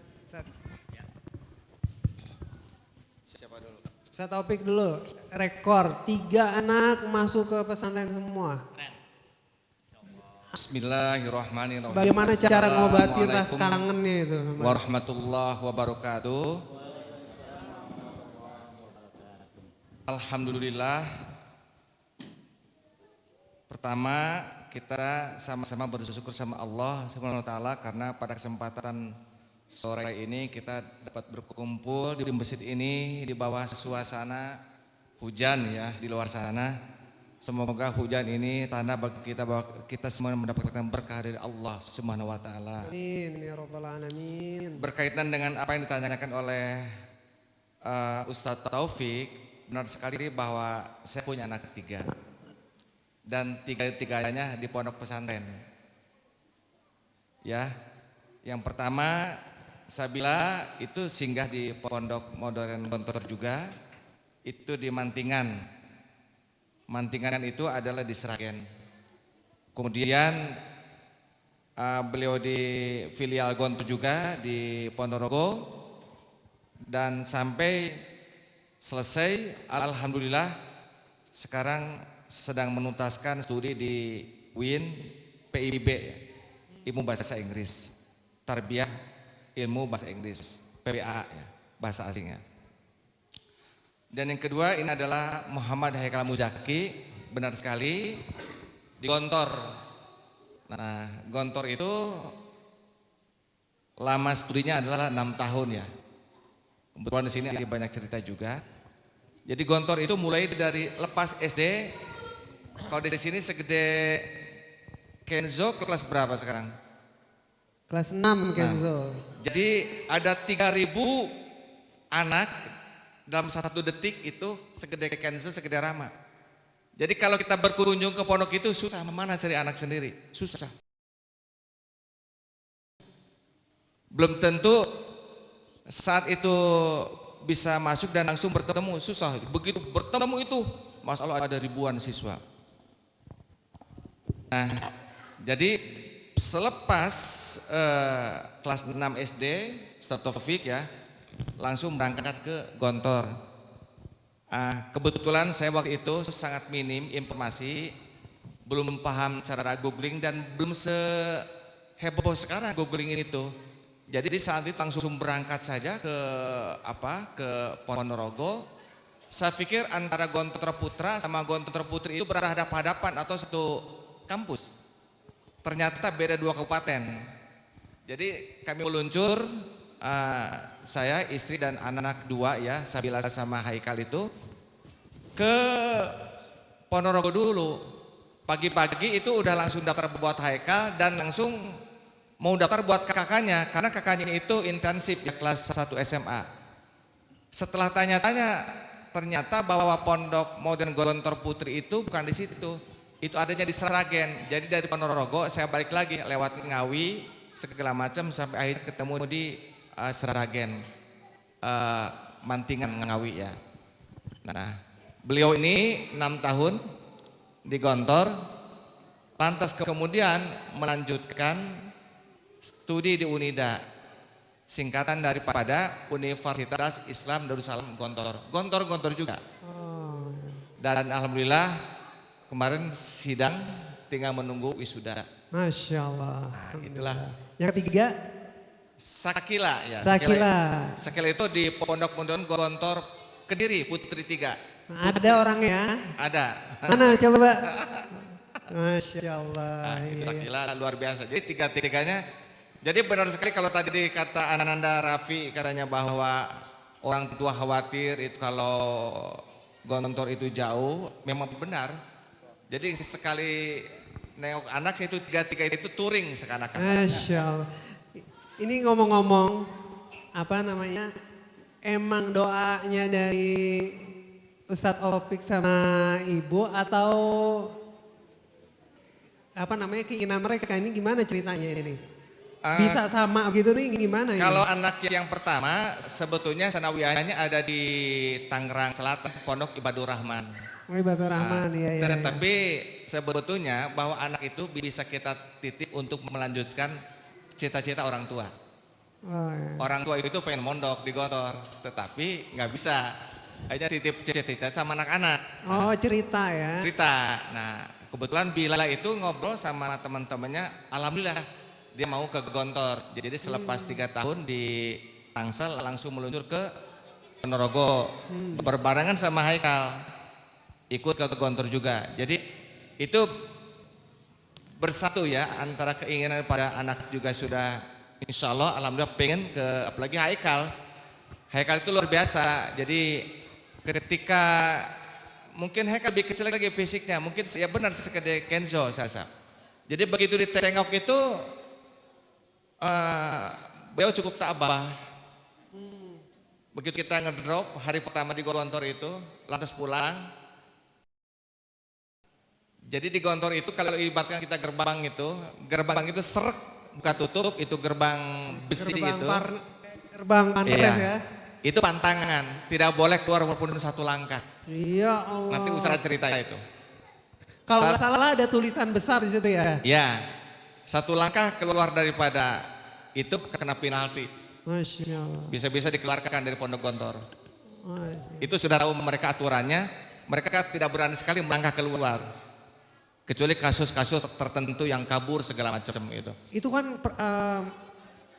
Siapa dulu? Ustadz Taufik dulu, rekor 3 anak masuk ke pesantren semua. Bismillahirrahmanirrahim. Bagaimana cara ngobatin rasa kangennya itu? Warahmatullahi wabarakatuh. Alhamdulillah. Pertama kita sama-sama bersyukur sama Allah Subhanahu wa taala karena pada kesempatan sore ini kita dapat berkumpul di masjid ini di bawah suasana hujan ya di luar sana. Semoga hujan ini tanda bagi kita bahwa kita semua mendapatkan berkah dari Allah Subhanahu wa taala. Amin ya rabbal alamin. Berkaitan dengan apa yang ditanyakan oleh Ustadz Taufik, benar sekali bahwa saya punya anak ketiga. Dan tiga-tiganya di pondok pesantren. Ya, yang pertama Sabila itu singgah di pondok modern Gontor juga, itu di Mantingan. Mantingan itu adalah di Sragen. Kemudian beliau di filial Gontor juga di Ponorogo, dan sampai selesai alhamdulillah sekarang sedang menuntaskan studi di UIN PIB, ilmu bahasa Inggris, tarbiyah ilmu bahasa Inggris, PBA ya, bahasa asingnya. Dan yang kedua ini adalah Muhammad Haikal Muzaki, benar sekali di Gontor. Nah, Gontor itu lama studinya adalah 6 tahun ya. Kebetulan di sini ada banyak cerita juga. Jadi Gontor itu mulai dari lepas SD. Kalau di sini segede Kenzo kelas berapa sekarang? Kelas 6 Kenzo. Jadi ada 3.000 anak dalam 1 detik itu segede Kenzo, segede Rama. Jadi kalau kita berkunjung ke pondok itu susah, mana cari anak sendiri? Susah. Belum tentu saat itu bisa masuk dan langsung bertemu, susah. Begitu bertemu itu, Masya Allah ada ribuan siswa. Nah, jadi selepas kelas 6 SD, Ustadz Taufik ya, langsung berangkat ke Gontor. Kebetulan saya waktu itu sangat minim informasi, belum paham cara googling dan belum seheboh sekarang googling ini tuh. Jadi saat itu langsung berangkat saja ke Ponorogo. Saya pikir antara Gontor Putra sama Gontor Putri itu berhadapan-hadapan atau satu kampus. Ternyata beda 2 kabupaten. Jadi kami meluncur, saya, istri dan anak-anak 2 ya, Sabila sama Haikal itu. ke Ponorogo dulu. Pagi-pagi itu udah langsung daftar buat Haikal dan langsung mau daftar buat kakaknya karena kakaknya itu intensif ya kelas 1 SMA. Setelah tanya-tanya ternyata bahwa Pondok Modern Gontor Putri itu bukan di situ. Itu adanya di Sragen. Jadi dari Ponorogo saya balik lagi lewat Ngawi segala macam sampai akhirnya ketemu di Sragen. Mantingan Ngawi ya. Nah, beliau ini 6 tahun di Gontor, lantas kemudian melanjutkan studi di Unida, singkatan daripada Universitas Islam Darussalam Gontor. Gontor juga. Dan alhamdulillah kemarin sidang tinggal menunggu wisuda. Masya Allah. Nah, itulah. Yang ketiga? Sakila ya. Sakila itu di Pondok Modern Gontor Kediri Putri 3. Ada orangnya? Ada. Mana coba? Masya Allah. Nah, itu Sakila luar biasa. Jadi tiga-tiganya. Jadi benar sekali kalau tadi dikata Ananda Raffi katanya bahwa orang tua khawatir itu kalau Gontor itu jauh, memang benar. Jadi sekali nengok anak itu tiga itu touring seakan-akan. Masya Allah. Ini ngomong-ngomong, apa namanya, emang doanya dari Ustadz Opik sama Ibu atau apa namanya keinginan mereka ini gimana ceritanya ini? Bisa sama gitu nih gimana? Kalau ini? anak yang pertama sebetulnya sanawiyahnya ada di Tangerang Selatan, Pondok Ibadur Rahman. Oh, Ibadur Rahman, iya. Tetapi sebetulnya bahwa anak itu bisa kita titip untuk melanjutkan cita-cita orang tua. Oh, iya. Orang tua itu pengen mondok di Gontor, tetapi nggak bisa. Hanya titip cita-cita sama anak-anak. Oh, cerita ya. Cerita. Nah, kebetulan Bila itu ngobrol sama teman-temannya, alhamdulillah dia mau ke Gontor. Jadi selepas 3 tahun di Tangsel langsung meluncur ke Ponorogo. Berbarengan sama Haikal. Ikut ke Gontor juga. Jadi itu bersatu ya antara keinginan pada anak juga sudah insya Allah alhamdulillah pengen ke apalagi Haikal. Haikal itu luar biasa. Jadi ketika mungkin Haikal lebih kecil lagi fisiknya, mungkin ya benar sekedar Kenzo Sasa. Jadi begitu ditengok itu beliau cukup tabah. Begitu kita ngedrop hari pertama di Gontor itu, lantas pulang. Jadi di Gontor itu kalau ibaratkan kita gerbang itu serek buka tutup itu gerbang besi itu. Gerbang pantres ya. Itu pantangan, tidak boleh keluar walaupun 1 langkah. Iya Allah. Nanti usaha cerita itu. Kalau nggak salah ada tulisan besar di situ ya. Ya, 1 langkah keluar daripada itu kena penalti. Masya Allah. Bisa-bisa dikeluarkan dari Pondok Gontor. Masya. Itu sudah tahu mereka aturannya, mereka tidak berani sekali melangkah keluar. Kecuali kasus-kasus tertentu yang kabur segala macam itu. Itu kan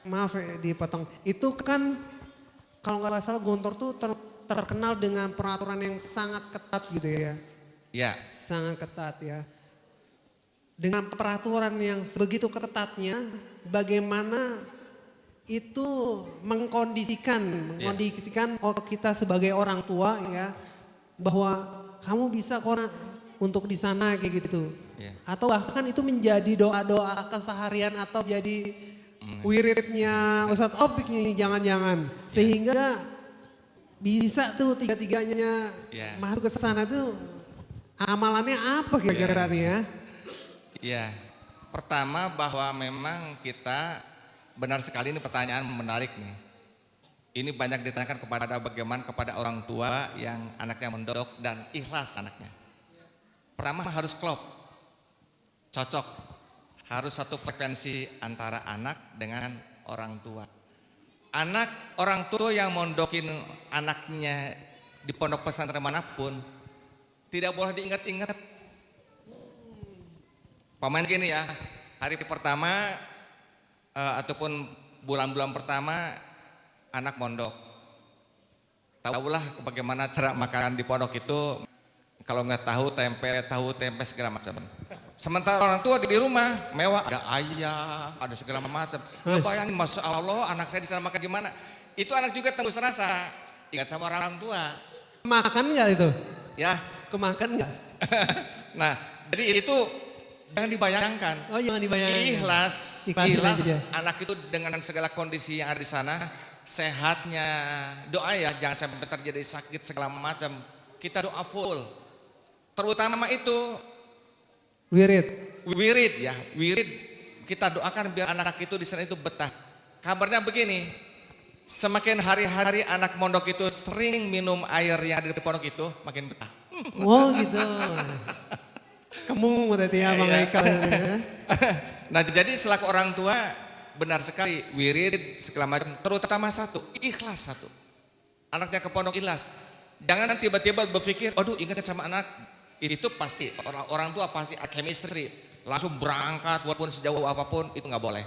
maaf ya dipotong. Itu kan kalau nggak salah Gontor tuh terkenal dengan peraturan yang sangat ketat gitu ya. Ya. Sangat ketat ya. Dengan peraturan yang begitu ketatnya, bagaimana itu mengkondisikan kita sebagai orang tua ya, bahwa kamu bisa untuk di sana kayak gitu. Ya. Atau bahkan itu menjadi doa-doa keseharian atau jadi wiridnya Ustadz Opik nih jangan-jangan. Sehingga bisa tuh tiga-tiganya masuk ke sana tuh amalannya apa kira-kira nih ya? Iya, pertama bahwa memang kita benar sekali ini pertanyaan menarik nih. Ini banyak ditanyakan bagaimana kepada orang tua yang anaknya mondok dan ikhlas anaknya. Pertama harus klop, cocok, harus satu frekuensi antara anak dengan orang tua. Orang tua yang mondokin anaknya di pondok pesantren manapun tidak boleh diingat-ingat. Pemain gini ya, hari pertama ataupun bulan-bulan pertama anak mondok. Tahulah bagaimana cara makan di pondok itu. Kalau nggak tahu tempe segala macam. Sementara orang tua di rumah mewah, ada ayam, ada segala macam. Nggak bayangin, masya Allah anak saya di sana makan gimana? Itu anak juga tembus rasa, ingat sama orang tua. Makan nggak itu? Ya. Kemakan nggak? Nah, jadi itu jangan dibayangkan. Oh, jangan dibayangkan. Ikhlas Ikhlasin aja dia. anak itu dengan segala kondisi yang ada di sana, sehatnya, doa ya, jangan sampai terjadi sakit segala macam. Kita doa full. Terutama itu wirid ya, wirid kita doakan biar anak itu di sana itu betah. Kabarnya begini, semakin hari-hari anak mondok itu sering minum air yang ada di pondok itu, makin betah. Oh gitu. Kemung berarti ya Bang Haikal. Nah jadi selaku orang tua benar sekali wirid segala macam, terutama satu, ikhlas satu. Anaknya ke pondok ikhlas. Jangan tiba-tiba berpikir, aduh ingat sama anak. Itu pasti orang tua pasti chemistry, langsung berangkat walaupun sejauh apapun itu nggak boleh.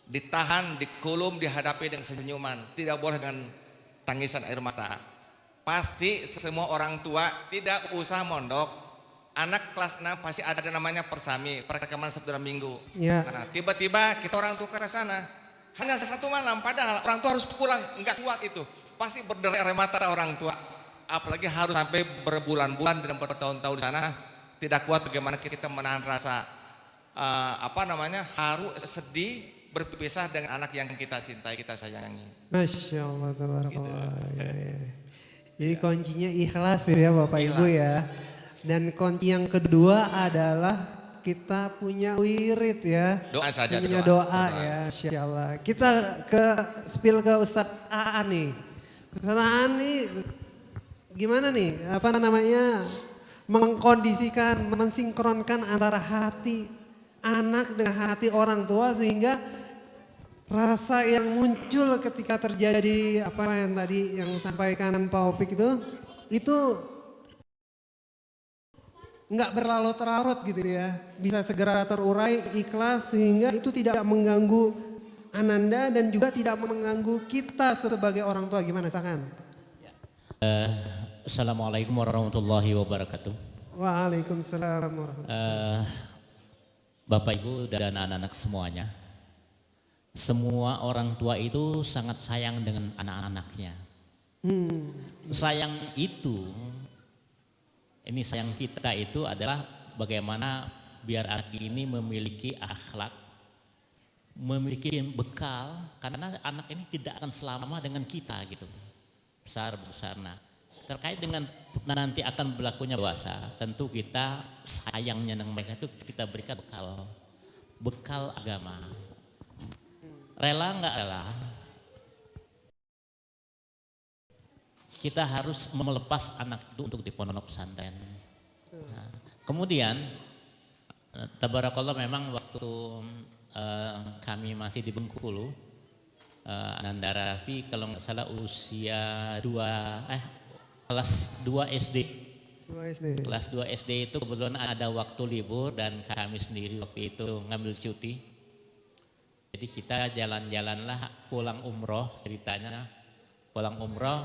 Ditahan, dikulum, dihadapi dengan senyuman, tidak boleh dengan tangisan air mata. Pasti semua orang tua tidak usah mondok. Anak kelas 6 pasti ada namanya persami, perekaman Sabtu dan Minggu. Ya. Nah, tiba-tiba kita orang tua ke sana, hanya satu malam, padahal orang tua harus pulang, enggak kuat itu. Pasti berderai air mata orang tua. Apalagi harus sampai berbulan-bulan dan bertahun-tahun di sana, tidak kuat bagaimana kita menahan rasa haru, sedih, berpisah dengan anak yang kita cintai, kita sayangi. Masya Allah, tabarakallah. Ya. Jadi kuncinya ikhlas ya Bapak Ibu ya. Dan kunci yang kedua adalah kita punya wirid ya. Doa saja. Punya doa ya, Insya Allah. Kita spill ke Ustadz Aan nih. Ustadz Aan nih gimana nih? Mengkondisikan, mensinkronkan antara hati anak dengan hati orang tua sehingga rasa yang muncul ketika terjadi apa yang tadi yang sampaikan Pak Opik itu nggak berlarut-larut gitu ya, bisa segera terurai, ikhlas sehingga itu tidak mengganggu Ananda dan juga tidak mengganggu kita sebagai orang tua. Gimana Sakan? Assalamualaikum warahmatullahi wabarakatuh. Waalaikumsalam warahmatullahi wabarakatuh. Bapak Ibu dan anak-anak semuanya, semua orang tua itu sangat sayang dengan anak-anaknya. Sayang itu, ini sayang kita itu adalah bagaimana biar anak ini memiliki akhlak, memiliki bekal, karena anak ini tidak akan selama dengan kita gitu, besar. Nah, terkait dengan nanti akan berlakunya dewasa, tentu kita sayangnya dengan mereka itu kita berikan bekal agama. Rela nggak rela, kita harus melepas anak itu untuk di pondok pesantren. Nah, kemudian tabarakallah memang waktu kami masih di Bengkulu, Ananda Rafi kalau nggak salah usia kelas 2 SD. Kelas 2 SD itu kebetulan ada waktu libur dan kami sendiri waktu itu ngambil cuti. Jadi kita jalan-jalanlah pulang umroh ceritanya. Pulang umroh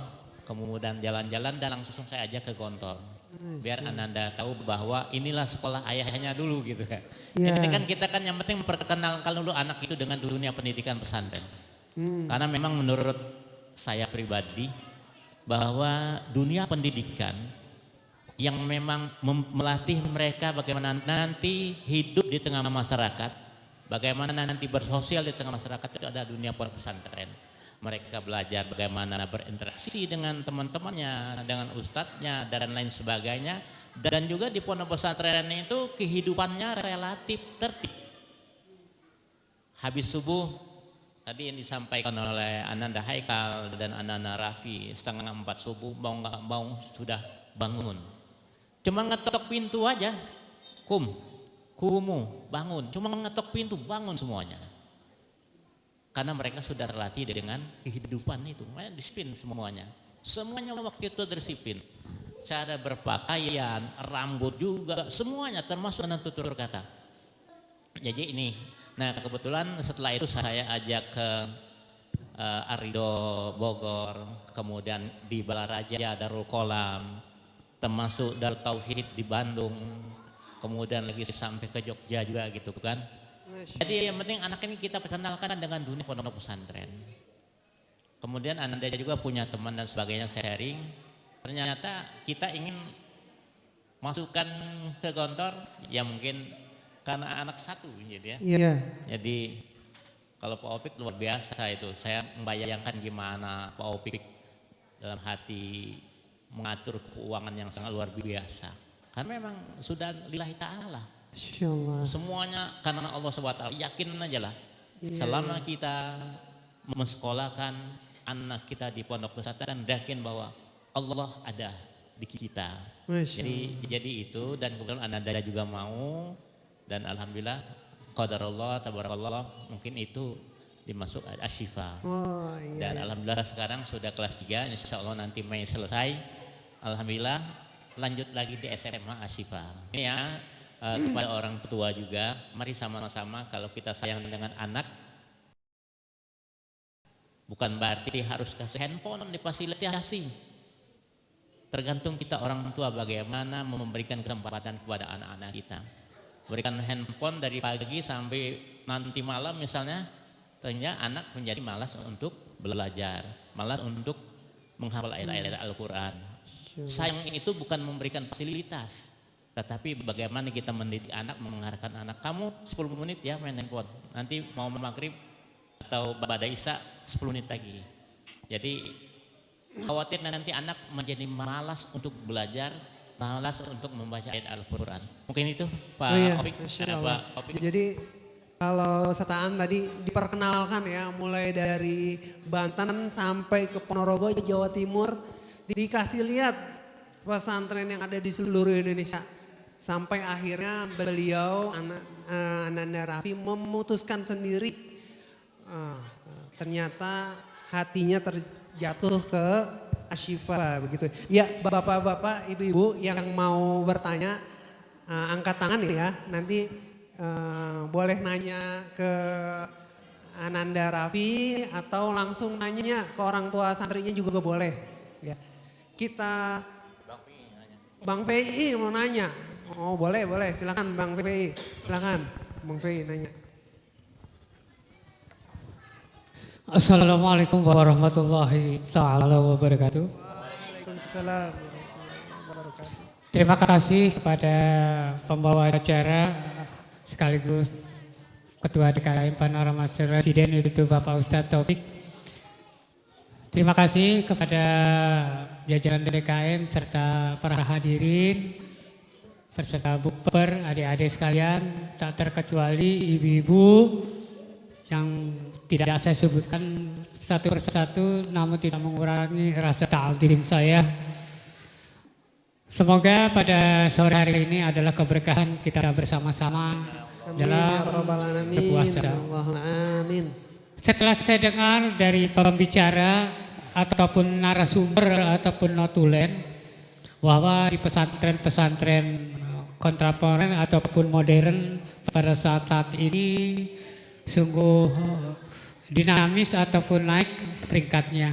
kemudian jalan-jalan dan langsung saya ajak ke Gontor. Biar Ananda tahu bahwa inilah sekolah ayahnya dulu gitu kan. Yeah. Jadi kan kita kan yang penting memperkenalkan dulu anak itu dengan dunia pendidikan pesantren. Karena memang menurut saya pribadi bahwa dunia pendidikan yang memang melatih mereka bagaimana nanti hidup di tengah masyarakat, bagaimana nanti bersosial di tengah masyarakat itu ada dunia pondok pesantren. Mereka belajar bagaimana berinteraksi dengan teman-temannya, dengan ustadznya dan lain sebagainya. Dan juga di pondok pesantren itu kehidupannya relatif tertib. Habis subuh tadi yang disampaikan oleh Ananda Haikal dan Ananda Rafi, 3:30 subuh mau nggak mau sudah bangun. Cuma ngetok pintu aja, kumu bangun. Cuma ngetok pintu bangun semuanya. Karena mereka sudah terlatih dengan kehidupan itu, disiplin semuanya. Semuanya waktu itu disiplin. Cara berpakaian, rambut juga, semuanya termasuk dengan tutur kata. Jadi ini. Nah kebetulan setelah itu saya ajak ke Arido Bogor, kemudian di Balaraja Darul Kolam, termasuk Darul Tauhid di Bandung, kemudian lagi sampai ke Jogja juga gitu kan. Jadi yang penting anak ini kita perkenalkan dengan dunia pondok pesantren. Kemudian Ananda juga punya teman dan sebagainya sharing. ternyata kita ingin masukkan ke Gontor, ya mungkin karena anak satu gitu ya. Iya. Jadi kalau Pak Opik luar biasa itu, saya membayangkan gimana Pak Opik dalam hati mengatur keuangan yang sangat luar biasa. Karena memang sudah lillahi ta'ala. Masya Allah. Semuanya karena Allah SWT, yakin aja lah. Selama kita mensekolahkan anak kita di pondok pesantren, yakin bahwa Allah ada di kita. Masya Jadi itu, dan kemudian Ananda juga mau, dan alhamdulillah qadarullah tabarakallah mungkin itu dimasuk Asyifa. Oh iya. Dan alhamdulillah sekarang sudah kelas 3, insya Allah nanti Mei selesai. Alhamdulillah lanjut lagi di SMA Asyifa. Ini ya kepada orang tua juga, mari sama-sama kalau kita sayang dengan anak, bukan berarti harus kasih handphone difasilitasi. Tergantung kita orang tua bagaimana memberikan kesempatan kepada anak-anak kita. Berikan handphone dari pagi sampai nanti malam misalnya, ternyata anak menjadi malas untuk belajar, malas untuk menghafal ayat-ayat Al-Quran. Sayang itu bukan memberikan fasilitas, tetapi bagaimana kita mendidik anak, mengarahkan anak. Kamu 10 menit ya main handphone, nanti mau maghrib atau pada isya 10 menit lagi. Jadi khawatir nanti anak menjadi malas untuk belajar, malas untuk membaca ayat Al-Quran. Mungkin itu Pak Opik. Masya Ada Allah. Pak Opik. Jadi kalau setaan tadi diperkenalkan ya, mulai dari Banten sampai ke Ponorogo, Jawa Timur, dikasih lihat pesantren yang ada di seluruh Indonesia. Sampai akhirnya beliau, Ananda Raffi memutuskan sendiri, ternyata hatinya terjatuh ke Asyifa begitu. Ya bapak-bapak, ibu-ibu yang mau bertanya, angkat tangan ya, nanti boleh nanya ke Ananda Raffi atau langsung nanya ke orang tua santrinya juga boleh. Ya. Kita Bang PI mau nanya. Oh boleh, silakan Bang PI, silakan Bang PI nanya. Assalamualaikum warahmatullahi ta'ala wabarakatuh. Waalaikumsalam warahmatullahi wabarakatuh. Terima kasih kepada pembawa acara sekaligus Ketua DKM Panorama Residen itu Bapak Ustadz Taufik. Terima kasih kepada jajaran DKM serta para hadirin, peserta bukber, adik-adik sekalian, tak terkecuali ibu-ibu yang tidak saya sebutkan satu persatu, namun tidak mengurangi rasa ta'zim saya. Semoga pada sore hari ini adalah keberkahan kita bersama-sama dalam berpuasa. Amin. Setelah saya dengar dari pembicara ataupun narasumber ataupun notulen bahwa di pesantren-pesantren kontemporer ataupun modern pada saat-saat ini sungguh dinamis ataupun naik peringkatnya.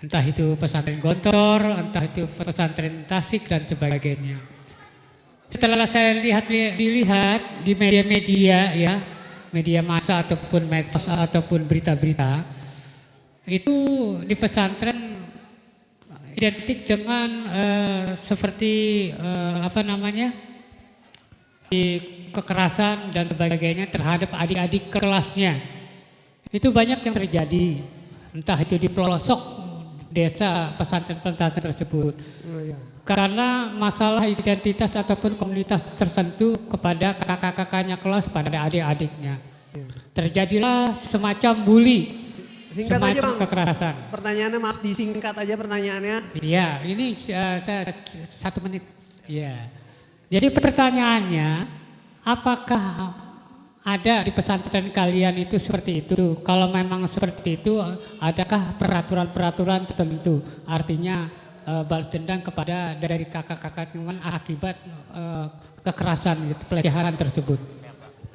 Entah itu pesantren Gontor, entah itu pesantren Tasik dan sebagainya. Setelah saya dilihat di media-media ya, media massa ataupun medsos ataupun berita-berita, itu di pesantren identik dengan seperti kekerasan dan sebagainya terhadap adik-adik kelasnya. Itu banyak yang terjadi, entah itu di pelosok desa pesantren-pesantren tersebut. Karena masalah identitas ataupun komunitas tertentu kepada kakak-kakaknya kelas pada adik-adiknya. Terjadilah semacam bully. Singkat semacam aja Bang, kekerasan. Pertanyaannya maaf disingkat aja pertanyaannya. Iya, ini saya 1 menit. Iya. Jadi pertanyaannya, apakah ada di pesantren kalian itu seperti itu? Kalau memang seperti itu, adakah peraturan-peraturan tertentu? Artinya balas dendam kepada dari kakak-kakak teman akibat kekerasan, gitu, pelecehan tersebut.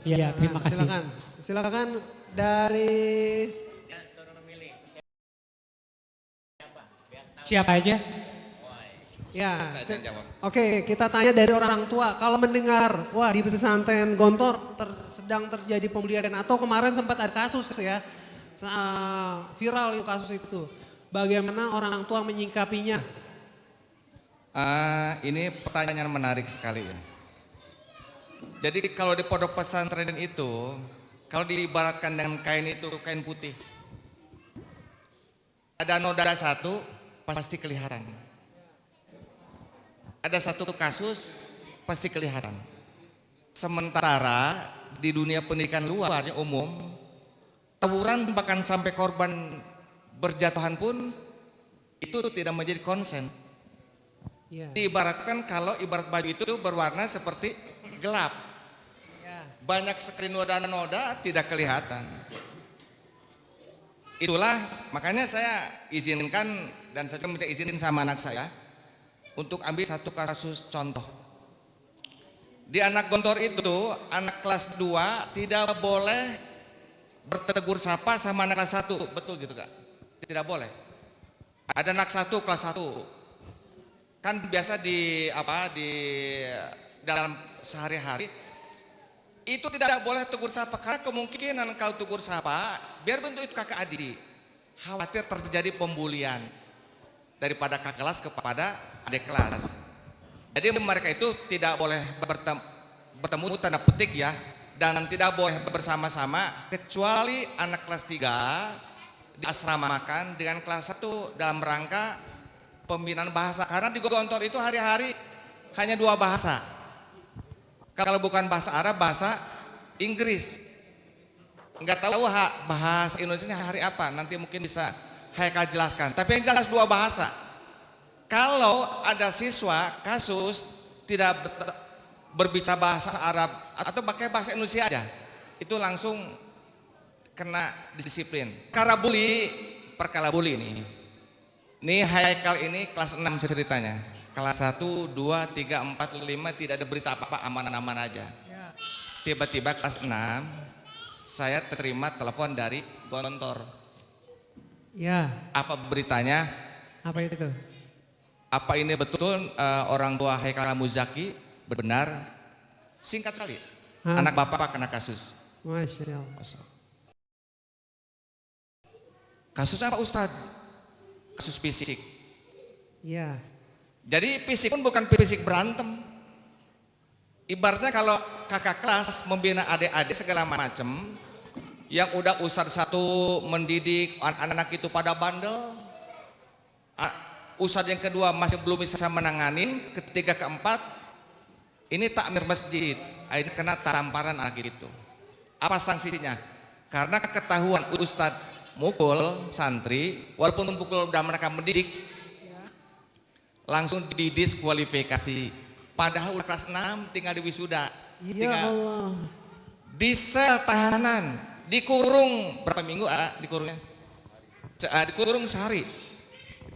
Iya, terima kasih. Silakan dari Siapa aja? ya. Saya yang jawab. Oke, kita tanya dari orang tua. Kalau mendengar, wah di pesantren Gontor sedang terjadi pembelian atau kemarin sempat ada kasus ya, viral itu kasus itu. Bagaimana orang tua menyingkapinya? Ini pertanyaan menarik sekali ya. Jadi kalau di pondok pesantren itu, kalau diibaratkan dengan kain itu kain putih, ada noda satu pasti kelihatan. Ada satu kasus pasti kelihatan. Sementara di dunia pendidikan luarnya umum, tawuran bahkan sampai korban berjatuhan pun itu tidak menjadi konsen. Diibaratkan kalau ibarat baju itu berwarna seperti gelap, banyak sekali noda-noda tidak kelihatan. Itulah makanya saya izinkan dan saya minta izin sama anak saya untuk ambil satu kasus contoh. Di anak gontor itu, anak kelas 2 tidak boleh bertegur sapa sama anak kelas 1, betul gitu Kak? Tidak boleh. Ada anak 1 kelas 1. Kan biasa di dalam sehari-hari itu tidak boleh tegur sapa karena kemungkinan kalau tegur sapa biar bentuk itu kakak adik, khawatir terjadi pembulian daripada kakak kelas kepada adik kelas. Jadi mereka itu tidak boleh bertemu tanda petik ya, dan tidak boleh bersama-sama kecuali anak kelas 3 diasramakan dengan kelas 1 dalam rangka pembinaan bahasa, karena di gontor itu hari-hari hanya 2 bahasa. Kalau bukan bahasa Arab, bahasa Inggris. Enggak tahu bahasa Indonesia hari apa, nanti mungkin bisa Haikal jelaskan. Tapi yang jelas 2 bahasa. Kalau ada siswa kasus tidak berbicara bahasa Arab atau pakai bahasa Indonesia aja, itu langsung kena disiplin. Karena perkara bully ini. Nih Haikal ini kelas 6 ceritanya. Kelas 1, 2, 3, 4, 5 tidak ada berita apa-apa, aman-aman aja. Tiba-tiba kelas 6 saya terima telepon dari gontor. Ya. Apa beritanya? Apa itu? Apa ini betul orang tua Haikal Muzaki benar? Singkat kali. Anak bapak kena kasus. Masya Allah. Kasus apa Ustadz? Kasus fisik. Ya. Jadi fisik pun bukan fisik berantem. Ibaratnya kalau kakak kelas membina adik-adik segala macam, yang udah ustadz 1 mendidik anak-anak itu pada bandel, ustadz yang kedua masih belum bisa menanganin, ketiga keempat ini takmir masjid, akhirnya kena tamparan anak itu. Apa sanksinya? Karena ketahuan ustadz mukul santri, walaupun mukul dan mereka mendidik, langsung didiskualifikasi. Padahal kelas 6 tinggal di wisuda. Ya Allah. Di sel tahanan, dikurung berapa minggu dikurungnya? Dikurung sehari.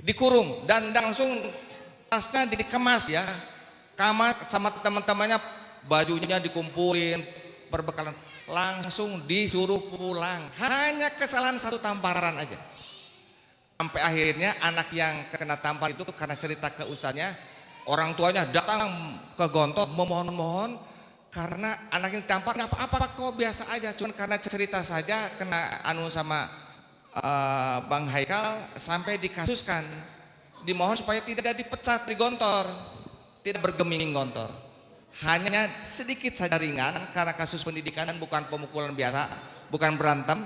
Dikurung dan langsung tasnya dikemas ya. Kamar sama teman-temannya, bajunya dikumpulin, perbekalan, langsung disuruh pulang. Hanya kesalahan 1 tamparan aja. Sampai akhirnya anak yang kena tampar itu karena cerita ke ustadznya, orang tuanya datang ke gontor memohon-mohon karena anaknya ditampar, nggak apa-apa kok biasa aja, cuma karena cerita saja kena sama Bang Haikal sampai dikasuskan. Dimohon supaya tidak dipecat di gontor, tidak bergeming gontor. Hanya sedikit saja ringan karena kasus pendidikan dan bukan pemukulan biasa, bukan berantem.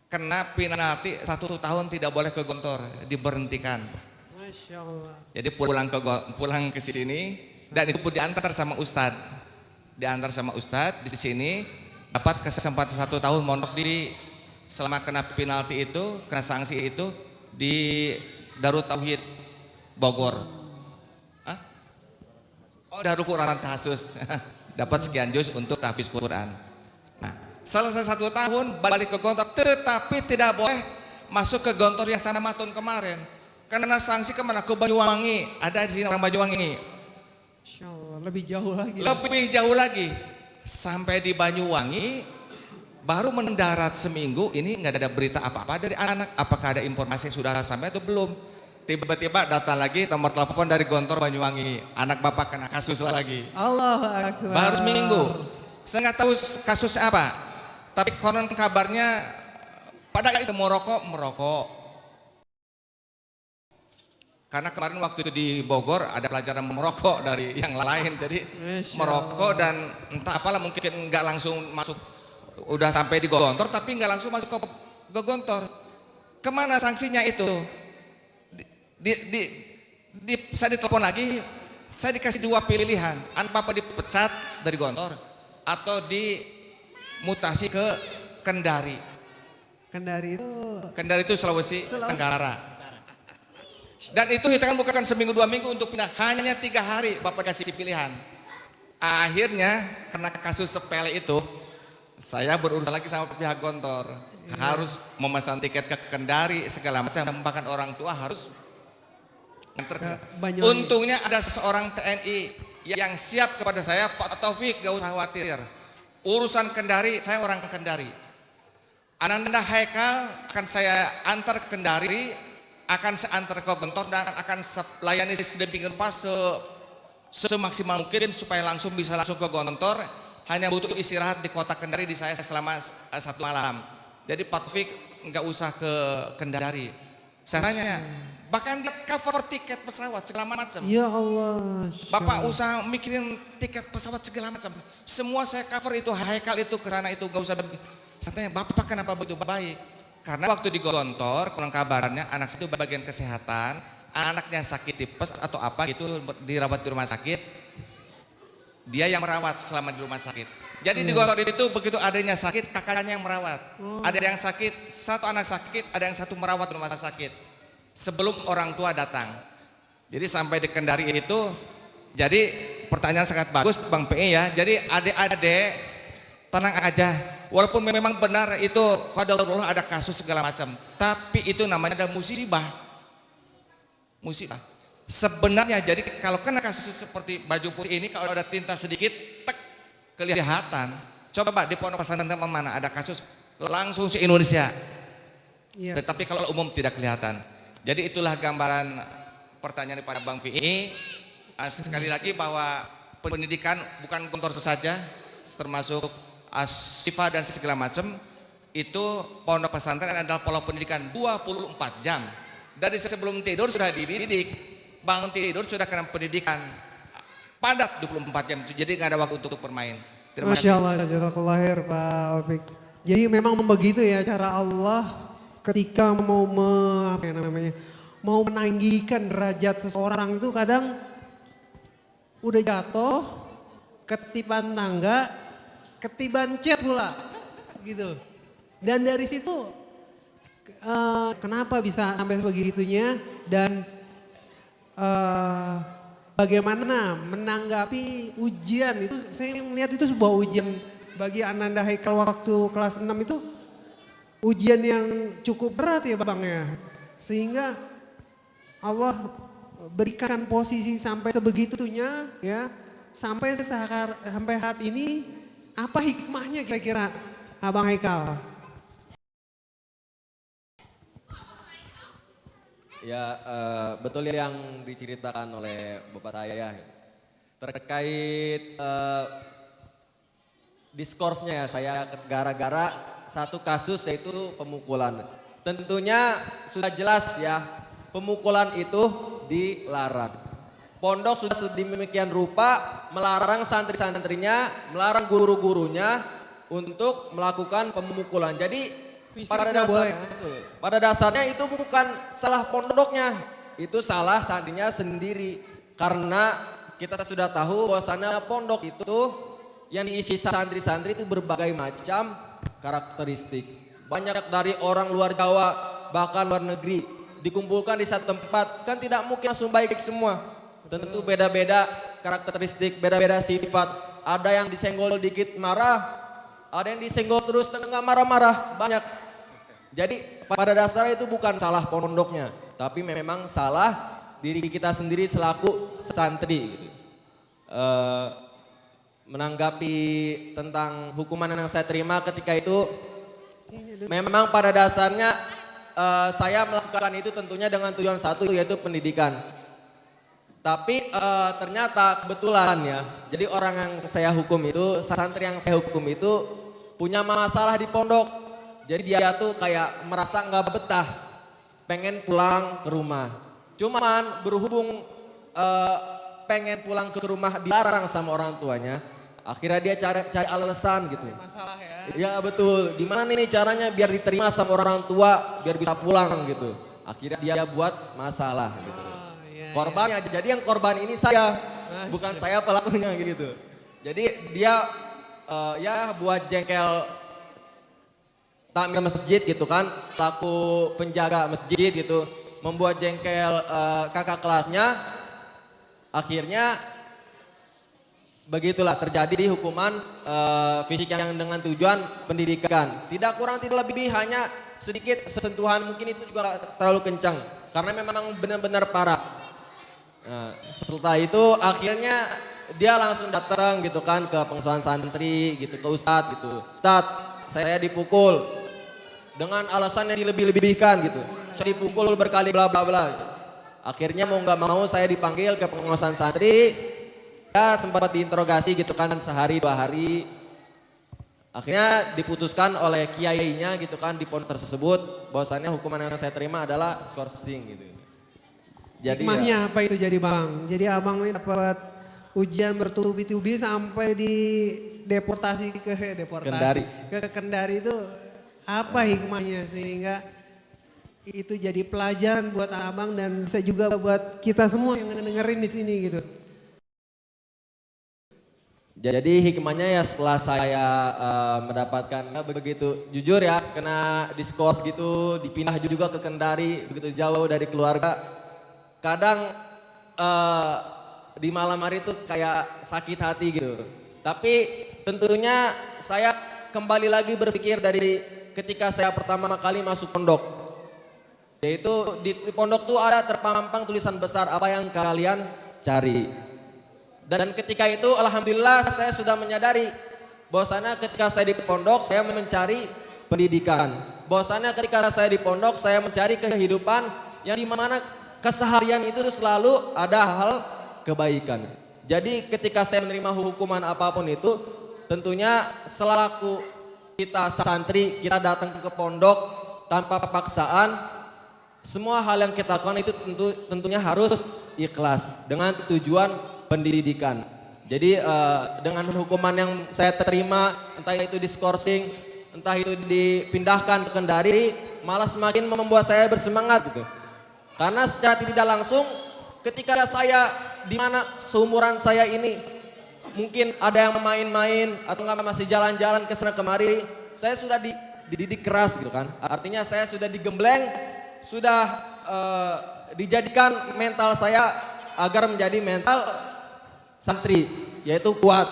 Kena penalti 1 tahun tidak boleh ke gontor, diberhentikan. Masya Allah. Jadi pulang ke sini dan itu pun diantar sama ustadz. Diantar sama ustadz di sini dapat kesempatan 1 tahun mondok di selama kena penalti itu, kena sanksi itu di Darut Tauhid Bogor. Darul Quran Tahsus. Dapat sekian juz untuk tahfiz Quran. Nah, selesai 1 tahun balik ke gontor, tetapi tidak boleh masuk ke gontor yang sama tahun kemarin. Karena sanksi kemana? Ke Banyuwangi. Ada di sini orang Banyuwangi. Insya Allah, lebih jauh lagi. Lebih jauh lagi. Sampai di Banyuwangi baru mendarat seminggu, ini nggak ada berita apa-apa dari anak. Apakah ada informasi sudah sampai atau belum? Tiba-tiba datang lagi nomor telepon dari gontor Banyuwangi, anak bapak kena kasus lagi. Allahu Akbar. Baru seminggu. Saya nggak tahu kasusnya apa, tapi konon kabarnya pada itu merokok. Karena kemarin waktu itu di Bogor ada pelajaran merokok dari yang lain, jadi merokok dan entah apalah mungkin nggak langsung masuk, udah sampai di Gontor tapi nggak langsung masuk ke Gontor. Kemana sanksinya itu? Saya ditelepon lagi, saya dikasih 2 pilihan, apa dipecat dari Gontor atau dimutasi ke Kendari. Kendari itu Sulawesi Tenggara. Dan itu hitungan bukan seminggu 2 minggu untuk pindah, hanya 3 hari Bapak kasih pilihan. Akhirnya karena kasus sepele itu, saya berurusan lagi sama pihak Gontor, harus memesan tiket ke Kendari segala macam, bahkan orang tua harus nganter. Untungnya ada seorang TNI yang siap kepada saya, Pak Taufik, gak usah khawatir, urusan Kendari, saya orang Kendari. Ananda Haikal akan saya antar ke Kendari, akan saya antar ke Gontor dan akan layani sedemikian rupa semaksimal mungkin supaya langsung bisa langsung ke Gontor. Hanya butuh istirahat di kota Kendari di saya selama 1 malam. Jadi Pak Taufik nggak usah ke Kendari. Saya tanya, bahkan dia cover tiket pesawat segala macam. Ya Allah. Bapak usah mikirin tiket pesawat segala macam. Semua saya cover itu, Haikal itu ke sana itu nggak usah. Saya tanya, Bapak kenapa begitu baik? Karena waktu di Gontor, kurang kabarnya anak itu bagian kesehatan, anaknya sakit tipes atau apa gitu, dirawat di rumah sakit, dia yang merawat selama di rumah sakit. Jadi di Gontor itu begitu adanya sakit, kakaknya yang merawat. Ada yang sakit, 1 anak sakit, ada yang 1 merawat di rumah sakit. Sebelum orang tua datang. Jadi sampai di Kendari itu, jadi pertanyaan sangat bagus Bang PE ya. Jadi adik-adik tenang aja. Walaupun memang benar itu qadarullah ada kasus segala macam, tapi itu namanya ada musibah. Musibah. Sebenarnya jadi kalau kena kasus seperti baju putih ini, kalau ada tinta sedikit, tek, kelihatan. Coba Pak di pondok pesantren mana ada kasus langsung se-Indonesia. Tetapi kalau umum tidak kelihatan. Jadi itulah gambaran pertanyaan pada Bang VI. Sekali lagi bahwa pendidikan bukan Gontor saja, termasuk Asyifa dan segala macam, itu pondok pesantren adalah pola pendidikan 24 jam. Dari sebelum tidur sudah dididik, bangun tidur sudah kena pendidikan padat 24 jam, jadi nggak ada waktu untuk bermain. Terima Masya kasih. Allah, jazakallah khair Pak Opik. Jadi memang begitu ya cara Allah ketika mau mau menanggikan derajat seseorang itu kadang udah jatuh, ketiban tangga, ketiban chat pula gitu. Dan dari situ kenapa bisa sampai sebegitunya dan bagaimana menanggapi ujian itu, saya melihat itu sebuah ujian bagi Ananda Haikal waktu kelas 6 itu ujian yang cukup berat ya Bang ya. Sehingga Allah berikan posisi sampai sebegitunya ya, sampai saat ini. Apa hikmahnya kira-kira Abang Haikal? Ya betul yang diceritakan oleh Bapak saya terkait diskorsnya ya, saya gara-gara satu kasus yaitu pemukulan. Tentunya sudah jelas ya, pemukulan itu dilarang. Pondok sudah sedemikian rupa melarang santri-santrinya, melarang guru-gurunya untuk melakukan pemukulan. Jadi pada dasarnya itu bukan salah pondoknya, itu salah santrinya sendiri. Karena kita sudah tahu bahwasannya pondok itu yang diisi santri-santri itu berbagai macam karakteristik. Banyak dari orang luar Jawa, bahkan luar negeri dikumpulkan di satu tempat, kan tidak mungkin langsung baik semua. Tentu beda-beda karakteristik, beda-beda sifat. Ada yang disenggol dikit marah, ada yang disenggol terus nggak marah-marah, banyak. Jadi pada dasarnya itu bukan salah pondoknya, tapi memang salah diri kita sendiri selaku santri. Gitu. Menanggapi tentang hukuman yang saya terima ketika itu, memang pada dasarnya saya melakukan itu tentunya dengan tujuan satu, yaitu pendidikan. Tapi ternyata kebetulan ya, jadi orang yang saya hukum itu, santri yang saya hukum itu punya masalah di pondok. Jadi dia tuh kayak merasa nggak betah, pengen pulang ke rumah. Cuman berhubung pengen pulang ke rumah dilarang sama orang tuanya, akhirnya dia cari alasan gitu. Masalah ya. Ya betul, gimana nih caranya biar diterima sama orang tua, biar bisa pulang gitu. Akhirnya dia buat masalah gitu. Korbannya, jadi yang korban ini saya, bukan saya pelakunya gitu. Jadi dia ya buat jengkel takmir masjid gitu kan, selaku penjaga masjid gitu, membuat jengkel kakak kelasnya. Akhirnya begitulah terjadi hukuman fisik yang dengan tujuan pendidikan. Tidak kurang tidak lebih, hanya sedikit sentuhan, mungkin itu juga terlalu kencang karena memang benar-benar parah. Nah, setelah itu akhirnya dia langsung datang gitu kan ke pengasuhan santri gitu, ke ustadz gitu. Ustadz, saya dipukul dengan alasan yang dilebih-lebihkan gitu. Saya dipukul berkali bla bla bla. Akhirnya mau nggak mau saya dipanggil ke pengawasan santri, ya sempat diinterogasi gitu kan sehari 2 hari. Akhirnya diputuskan oleh kiainya gitu kan di pondok tersebut bahwasannya hukuman yang saya terima adalah skorsing gitu. Jadi Hikmahnya apa itu jadi bang? Jadi abang ini dapat ujian bertubi-tubi sampai di deportasi ke Kendari. ke Kendari itu apa hikmahnya sehingga itu jadi pelajaran buat abang dan bisa juga buat kita semua yang dengerin di sini gitu. Jadi hikmahnya ya setelah saya mendapatkan begitu jujur ya kena diskors gitu, dipindah juga ke Kendari begitu jauh dari keluarga. Kadang di malam hari itu kayak sakit hati gitu. Tapi tentunya saya kembali lagi berpikir dari ketika saya pertama kali masuk pondok. Yaitu di pondok tuh ada terpampang tulisan besar apa yang kalian cari. Dan ketika itu alhamdulillah saya sudah menyadari bahwasannya ketika saya di pondok saya mencari pendidikan. Bahwasannya ketika saya di pondok saya mencari kehidupan yang dimana keseharian itu selalu ada hal kebaikan. Jadi ketika saya menerima hukuman apapun itu tentunya selaku kita santri kita datang ke pondok tanpa paksaan. Semua hal yang kita lakukan itu tentunya harus ikhlas dengan tujuan pendidikan. Jadi dengan hukuman yang saya terima, entah itu diskorsing, entah itu dipindahkan ke Kendari, malah semakin membuat saya bersemangat gitu. Karena secara tidak langsung ketika saya di mana seumuran saya ini mungkin ada yang main-main atau nggak masih jalan-jalan ke sana kemari, saya sudah dididik keras gitu kan. Artinya saya sudah digembleng, sudah dijadikan mental saya agar menjadi mental santri, yaitu kuat,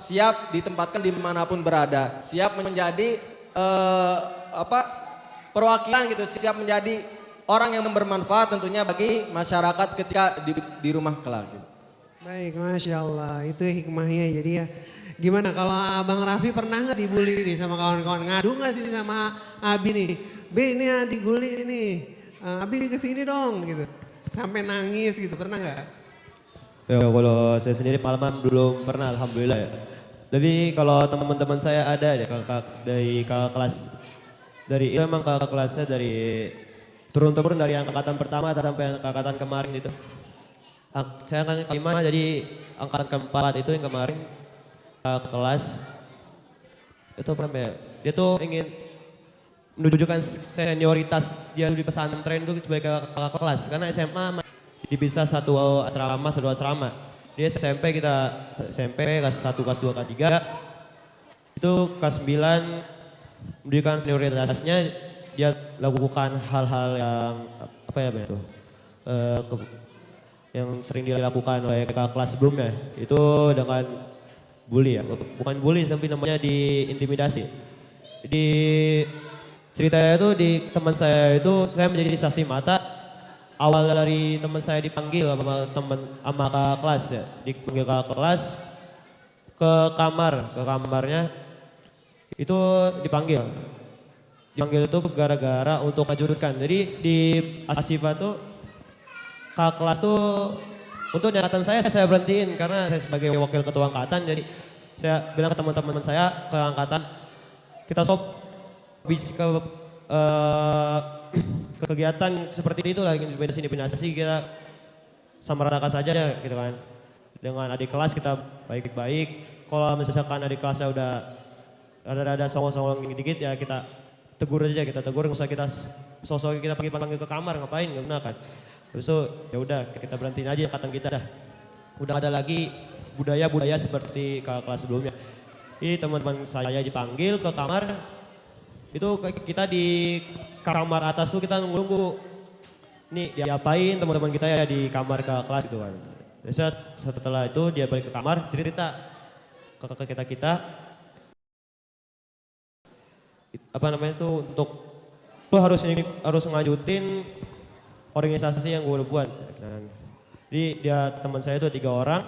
siap ditempatkan dimanapun berada, siap menjadi perwakilan gitu, siap menjadi orang yang bermanfaat tentunya bagi masyarakat ketika di rumah kelak. Gitu. Baik, Masya Allah, itu hikmahnya. Jadi ya gimana kalau Abang Raffi pernah nggak dibully nih sama kawan-kawan? Ngadu nggak sih sama Abi nih? B ini ya diguli nih, Abi kesini dong gitu. Sampai nangis gitu, pernah nggak? Ya kalau saya sendiri pengalaman belum pernah alhamdulillah ya. Tapi kalau teman-teman saya ada ya dari kakak kelas, dari itu emang kakak kelasnya dari turun-turun dari angkatan pertama sampai angkatan kemarin itu. Saya kan kelima jadi angkatan keempat itu yang kemarin kakak kelas itu apa namanya? Dia tuh ingin menunjukkan senioritas dia di pesantren itu sebagai kakak kelas karena SMA dipisah satu asrama. Dia SMP kita SMP kelas 1, kelas 2, kelas 3 itu kelas 9 menunjukkan senioritasnya dia lakukan hal-hal yang apa ya itu yang sering dilakukan oleh kakak kelas sebelumnya itu dengan bully ya, bukan bully tapi namanya diintimidasi. Di ceritanya itu di teman saya itu saya menjadi saksi mata awal dari teman saya dipanggil sama kakak kelas ya, dipanggil kakak kelas ke kamarnya itu dipanggil itu gara-gara untuk menjurutkan. Jadi di Asifa tuh kakak kelas tuh untuk angkatan saya berhentiin karena saya sebagai wakil ketua angkatan, jadi saya bilang ke teman-teman saya ke angkatan kita stop kegiatan seperti itu lah beda sini sih kita sama ratakan saja ya gitu kan. Dengan adik kelas kita baik-baik. Kalau misalkan adik kelasnya udah ada songong-songong dikit ya kita tegur aja, kita tegur, nggak usah kita sosok kita panggil ke kamar, ngapain, nggak guna kan. Terus itu ya udah kita berhentiin aja angkatan kita dah. Udah ada lagi budaya seperti kelas sebelumnya. Ini teman-teman saya dipanggil ke kamar, itu kita di kamar atas tuh kita nunggu. Nih diapain teman-teman kita ya di kamar ke kelas gitu kan. Biasa setelah itu dia balik ke kamar cerita ke kita apa namanya tuh untuk lu harus ngajutin organisasi yang gue udah buat. Jadi dia teman saya itu 3 orang,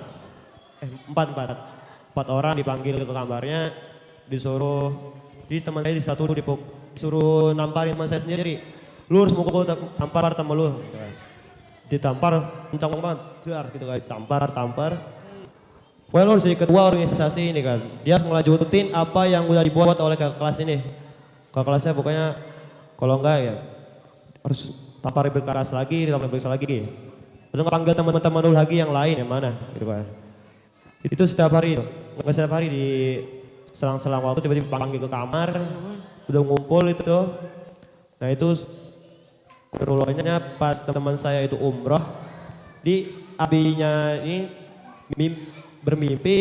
4 orang dipanggil ke kamarnya, jadi teman saya disuruh namparin teman saya sendiri. Lu harus mukul tampar temen lu. Ditampar kencang banget, gitu kan, tampar. Well, lu harus jadi ketua organisasi ini kan. Dia harus ngelanjutin apa yang udah dibuat oleh kakak kelas ini. Kakak kelasnya pokoknya kalau enggak ya harus tampar berkeras lagi, Udah panggil teman-teman lu lagi yang lain yang mana gitu kan. Itu setiap hari itu. Enggak setiap hari di selang-selang waktu tiba-tiba panggil ke kamar, udah ngumpul itu tuh. Nah itu berulangnya pas teman saya itu umroh, di abinya ini bermimpi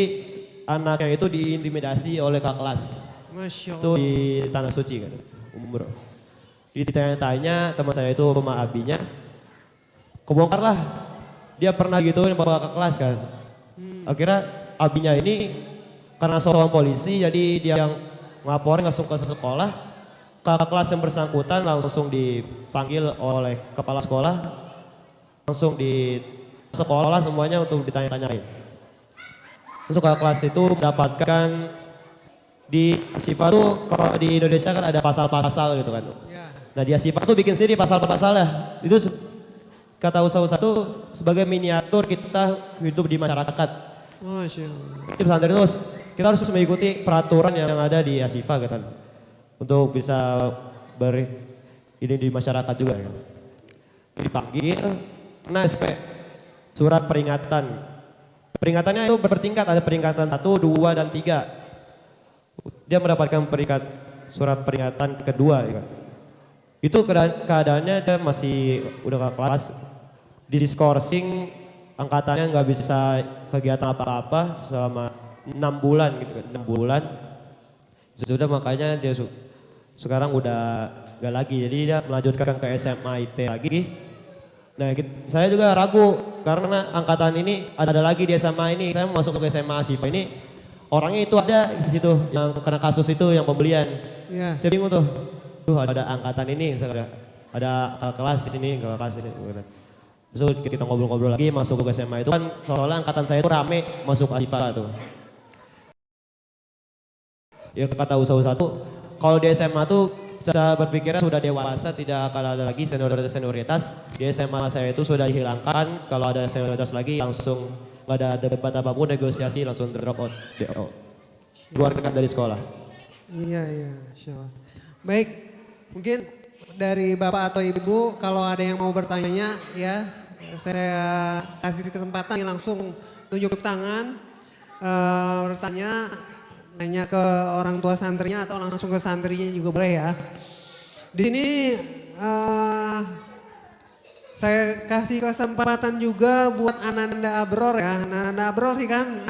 anaknya itu diintimidasi oleh kakak kelas. Masya Allah. Itu di Tanah Suci kan, umroh. Ditanya-tanya teman saya itu sama abinya, kebongkar lah dia pernah gituin bawa kakak kelas kan. Akhirnya abinya ini karena seorang polisi jadi dia yang ngelaporin langsung ke sekolah. Kakak kelas yang bersangkutan langsung dipanggil oleh kepala sekolah, langsung di sekolah semuanya untuk ditanya-tanyain. Terus kakak kelas itu mendapatkan di Sifa tuh kalau di Indonesia kan ada pasal-pasal gitu kan. Nah dia Sifa tuh bikin sendiri pasal-pasalnya. Itu kata usaha tuh sebagai miniatur kita hidup di masyarakat. Masya Allah. Di pesantren itu kita harus mengikuti peraturan yang ada di Asifa gitu kan. Untuk bisa ini di masyarakat juga ya. Dipanggil, kena SP, surat peringatan. Peringatannya itu bertingkat, ada peringatan 1, 2, dan 3. Dia mendapatkan surat peringatan kedua ya. Itu keadaannya dia masih udah ke kelas, di diskorsing angkatannya nggak bisa kegiatan apa-apa selama 6 bulan gitu kan, 6 bulan. Sudah makanya dia sekarang udah gak lagi, jadi dia melanjutkan ke SMA IT lagi. Nah saya juga ragu karena angkatan ini ada lagi di SMA ini, saya masuk ke SMA Asifa ini orangnya itu ada di situ yang kena kasus itu yang pembelian. Ya. Saya bingung tuh, ada angkatan ini, ada kelas di sini, kelas di sini. Terus kita ngobrol-ngobrol lagi masuk ke SMA itu kan soalnya angkatan saya itu rame masuk Asifa tuh. Ya kata usaha tuh, kalau di SMA tuh cara berpikirnya sudah dewasa, tidak akan ada lagi senioritas. Di SMA saya itu sudah dihilangkan, kalau ada senioritas lagi langsung nggak ada debat apapun, negosiasi langsung drop out, keluarkan dari sekolah. Iya, Insya Allah. Baik, mungkin dari Bapak atau Ibu kalau ada yang mau bertanya ya, saya kasih kesempatan langsung tunjuk tangan, bertanya. Nanya ke orang tua santrinya atau langsung ke santrinya juga boleh ya. Di sini saya kasih kesempatan juga buat Ananda Abror ya. Ananda Abror sih kan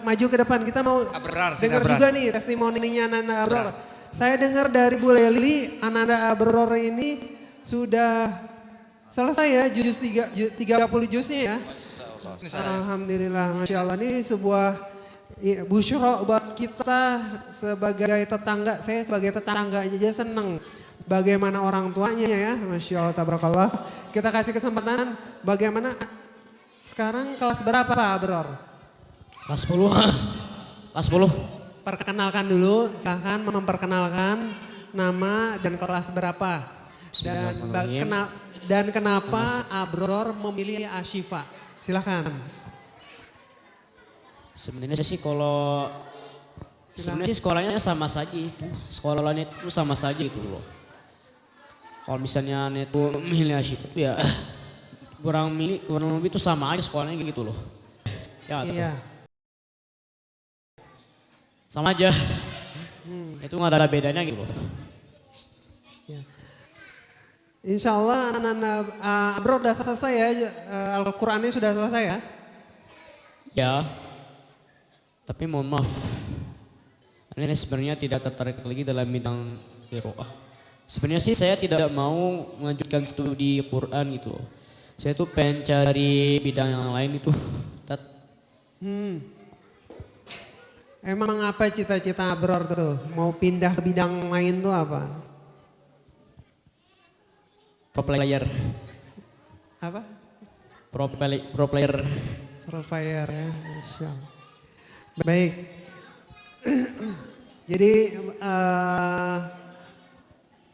maju ke depan. Kita mau dengar juga nih testimoninya Ananda Abror. Saya dengar dari Bu Leli, Ananda Abror ini sudah selesai ya juz 30 juznya ya. Alhamdulillah, Masya Allah, ini sebuah busyra buat kita sebagai tetangga. Saya sebagai tetangga aja seneng bagaimana orang tuanya ya, Masya Allah, tabarakallah. Kita kasih kesempatan bagaimana sekarang kelas berapa Pak Abror? Kelas 10. Kelas 10. Perkenalkan dulu, silahkan memperkenalkan nama dan kelas berapa. Dan kenapa Abror memilih Ashifa? Silahkan. Sebenarnya sih kalau sebenarnya sih sekolahnya sama saja itu. Sekolah lain itu sama saja itu loh. kalau misalnya itu milih Asyik itu ya kurang lebih itu sama aja sekolahnya kayak gitu loh. Ya, Iya. sama aja. Itu nggak ada bedanya gitu loh. Insya Allah anak-anak bro udah selesai ya, Al-Qurannya sudah selesai ya. Ya, tapi mohon maaf. Ini sebenarnya tidak tertarik lagi dalam bidang qiraah. Sebenarnya sih saya tidak mau melanjutkan studi Quran gitu loh. Saya tuh pengen cari bidang yang lain itu. Emang apa cita-cita Abror tuh? Mau pindah ke bidang lain tuh apa? Pro player, Apa? pro player. Surveyor ya, Masya Allah. Baik. Jadi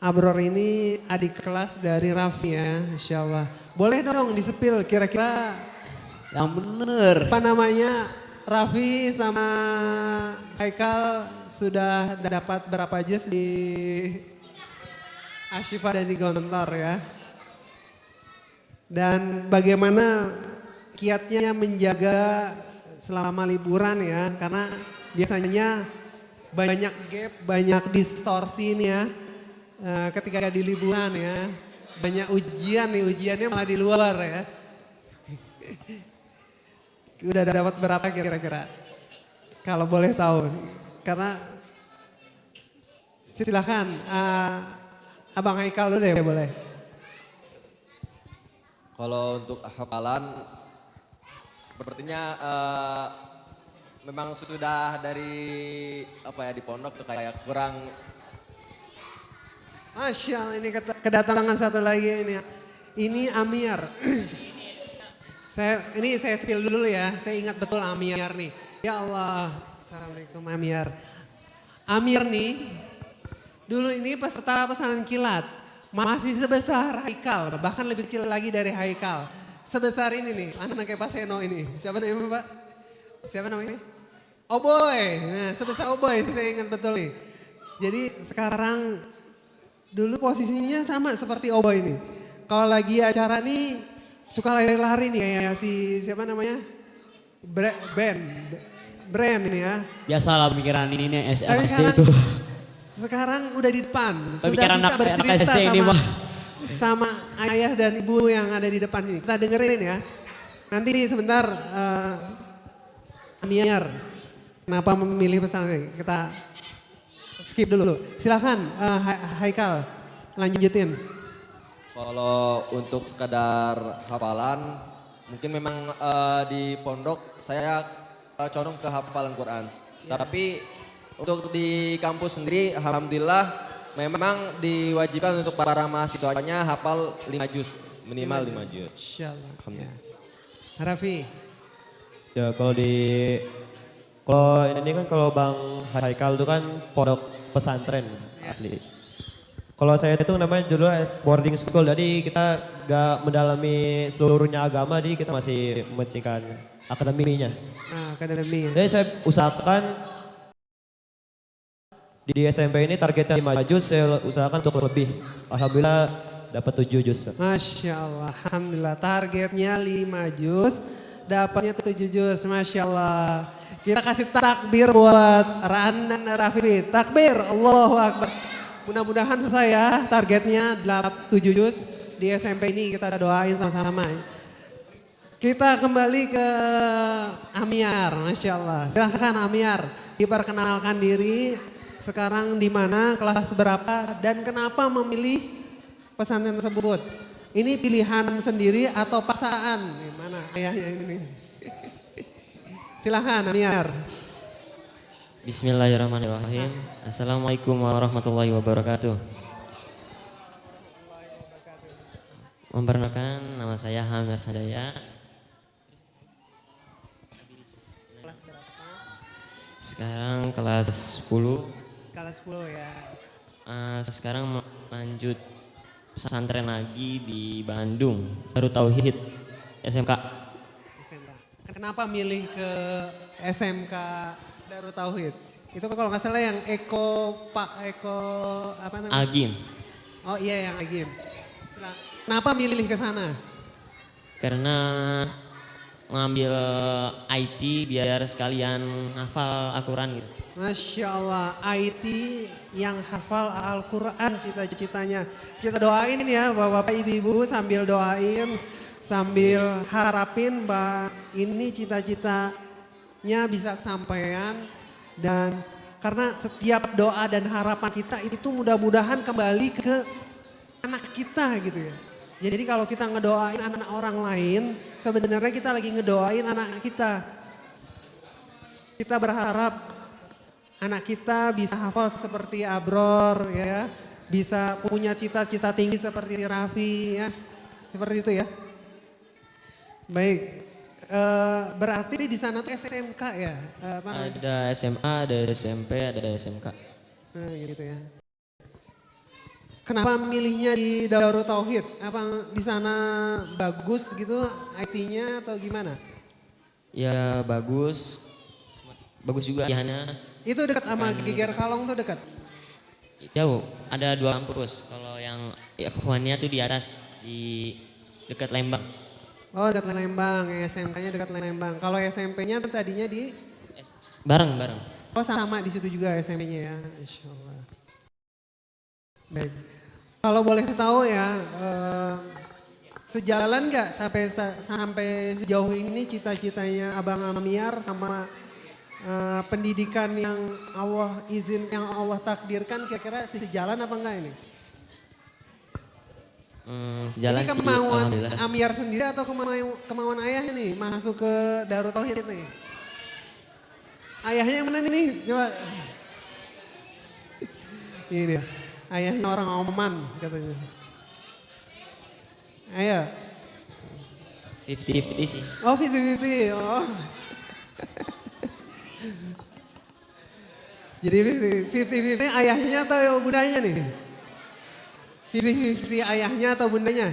Abror ini adik kelas dari Raffi ya, Masya Allah. Boleh dong disepil kira-kira Yang bener. apa namanya, Raffi sama Haikal sudah dapat berapa juz di Asyifa dan di Gontor ya. Dan bagaimana kiatnya menjaga selama liburan ya, karena biasanya banyak gap, banyak distorsi nih ya ketika di liburan ya. Banyak ujian nih, ujiannya malah di luar ya. Udah dapat berapa kira-kira? Kalau boleh tahu. Karena silakan Abang Haikal dulu deh boleh. Kalau untuk hafalan sepertinya memang sudah dari apa ya di pondok tuh kayak kurang. Masya Allah, ini kedatangan satu lagi ini. Ini Amir. Saya spill dulu ya, saya ingat betul Amir nih. Ya Allah, Assalamualaikum Amir. Amir nih, dulu ini peserta pesanan kilat. Masih sebesar Haikal, bahkan lebih kecil lagi dari Haikal. Sebesar ini nih, anak kayak Pak Seno ini. Siapa namanya Pak? Siapa namanya? Oboy, nah sebesar Oboy, saya ingat betul nih. Jadi sekarang, dulu posisinya sama seperti Oboy nih. Kalau lagi acara nih, suka lari-lari nih kayak si siapa namanya? Brand ini ya. Biasalah pemikiran ini Tapi anak SD itu. Sekarang udah di depan, sudah Pemikiran bisa anak bercerita SD ini mah. sama ayah dan ibu yang ada di depan ini. Kita dengerin ya. Nanti sebentar Amir, kenapa memilih pesan ini? Kita skip dulu. Silakan Haikal, lanjutin. Kalau untuk sekadar hafalan, mungkin memang di pondok saya condong ke hafalan Quran. Tapi untuk di kampus sendiri, alhamdulillah memang diwajibkan untuk para mahasiswanya hafal 5 juz, minimal 5 juz. Insyaallah. Alhamdulillah. Ya. Raffi, Ya kalau ini kan kalau Bang Haikal itu kan pondok pesantren asli. Kalau saya itu namanya dulu boarding school, jadi kita gak mendalami seluruhnya agama, jadi kita masih mementingkan akademinya. akademi. Jadi saya usahakan di SMP ini targetnya 5 juz, saya usahakan untuk lebih. Alhamdulillah dapat 7 juz. Masya Allah, alhamdulillah targetnya 5 juz, dapatnya 7 juz, Masya Allah. Kita kasih takbir buat Raan dan Raffi. Takbir, Allahu Akbar. Mudah-mudahan selesai ya targetnya 7 juz di SMP ini, kita doain sama-sama. Kita kembali ke Amir, Masya Allah. Silahkan Amir, diperkenalkan diri, sekarang di mana, kelas berapa, dan kenapa memilih pesantren tersebut. Ini pilihan sendiri atau paksaan? Gimana ayahnya ini? Silahkan Amir. Bismillahirrahmanirrahim. Assalamualaikum warahmatullahi wabarakatuh. Memperkenalkan, nama saya Hamir Sadaya. Sekarang kelas 10. Skala 10 ya. Sekarang lanjut pesantren lagi di Bandung, Darut Tauhid SMK. SMK. Kenapa milih ke SMK Darut Tauhid? Itu kalau nggak salah yang Eko apa namanya? Agim. Oh iya yang Agim. Kenapa milih ke sana? Karena ngambil IT biar sekalian hafal Al-Quran gitu. Masya Allah, IT yang hafal Al-Quran cita-citanya. Kita doain ya Bapak Ibu sambil doain, sambil harapin bahwa ini cita-citanya bisa kesampaian. Dan karena setiap doa dan harapan kita itu mudah-mudahan kembali ke anak kita gitu ya. Jadi kalau kita ngedoain anak orang lain, sebenarnya kita lagi ngedoain anak kita. Kita berharap anak kita bisa hafal seperti Abror ya, bisa punya cita-cita tinggi seperti Raffi ya, seperti itu ya. Baik, berarti di sana tuh SMK ya? Ada SMA, ada SMP, ada SMK. Nah, gitu ya. Kenapa milihnya di Darut Tauhid? Apa di sana bagus gitu IT-nya atau gimana? Ya bagus, bagus juga pilihannya. Itu dekat sama Geger Kalong tuh dekat? Jauh, ada 2 kampus. Kalau yang ikhwannya tuh di atas, di dekat Lembang. Oh dekat Lembang, SMK-nya dekat Lembang. Kalau SMP-nya tuh tadinya di? Bareng. Oh sama di situ juga SMP-nya ya, Insya Allah. Baik. Kalau boleh tahu ya, sejalan nggak sampai sejauh ini cita-citanya Abang Amir sama pendidikan yang Allah yang Allah takdirkan, kira-kira sejalan apa enggak ini? Sejalan ini sih, kemauan alhamdulillah. Amir sendiri atau kemauan ayah nih masuk ke Darut Tauhid nih? Ayahnya yang mana nih? Coba. Ini dia. Ayahnya orang Oman katanya. Ayo. 50-50 sih. Oh 50-50. Oh. Jadi 50-50 ayahnya atau bundanya nih? 50-50 ayahnya atau bundanya?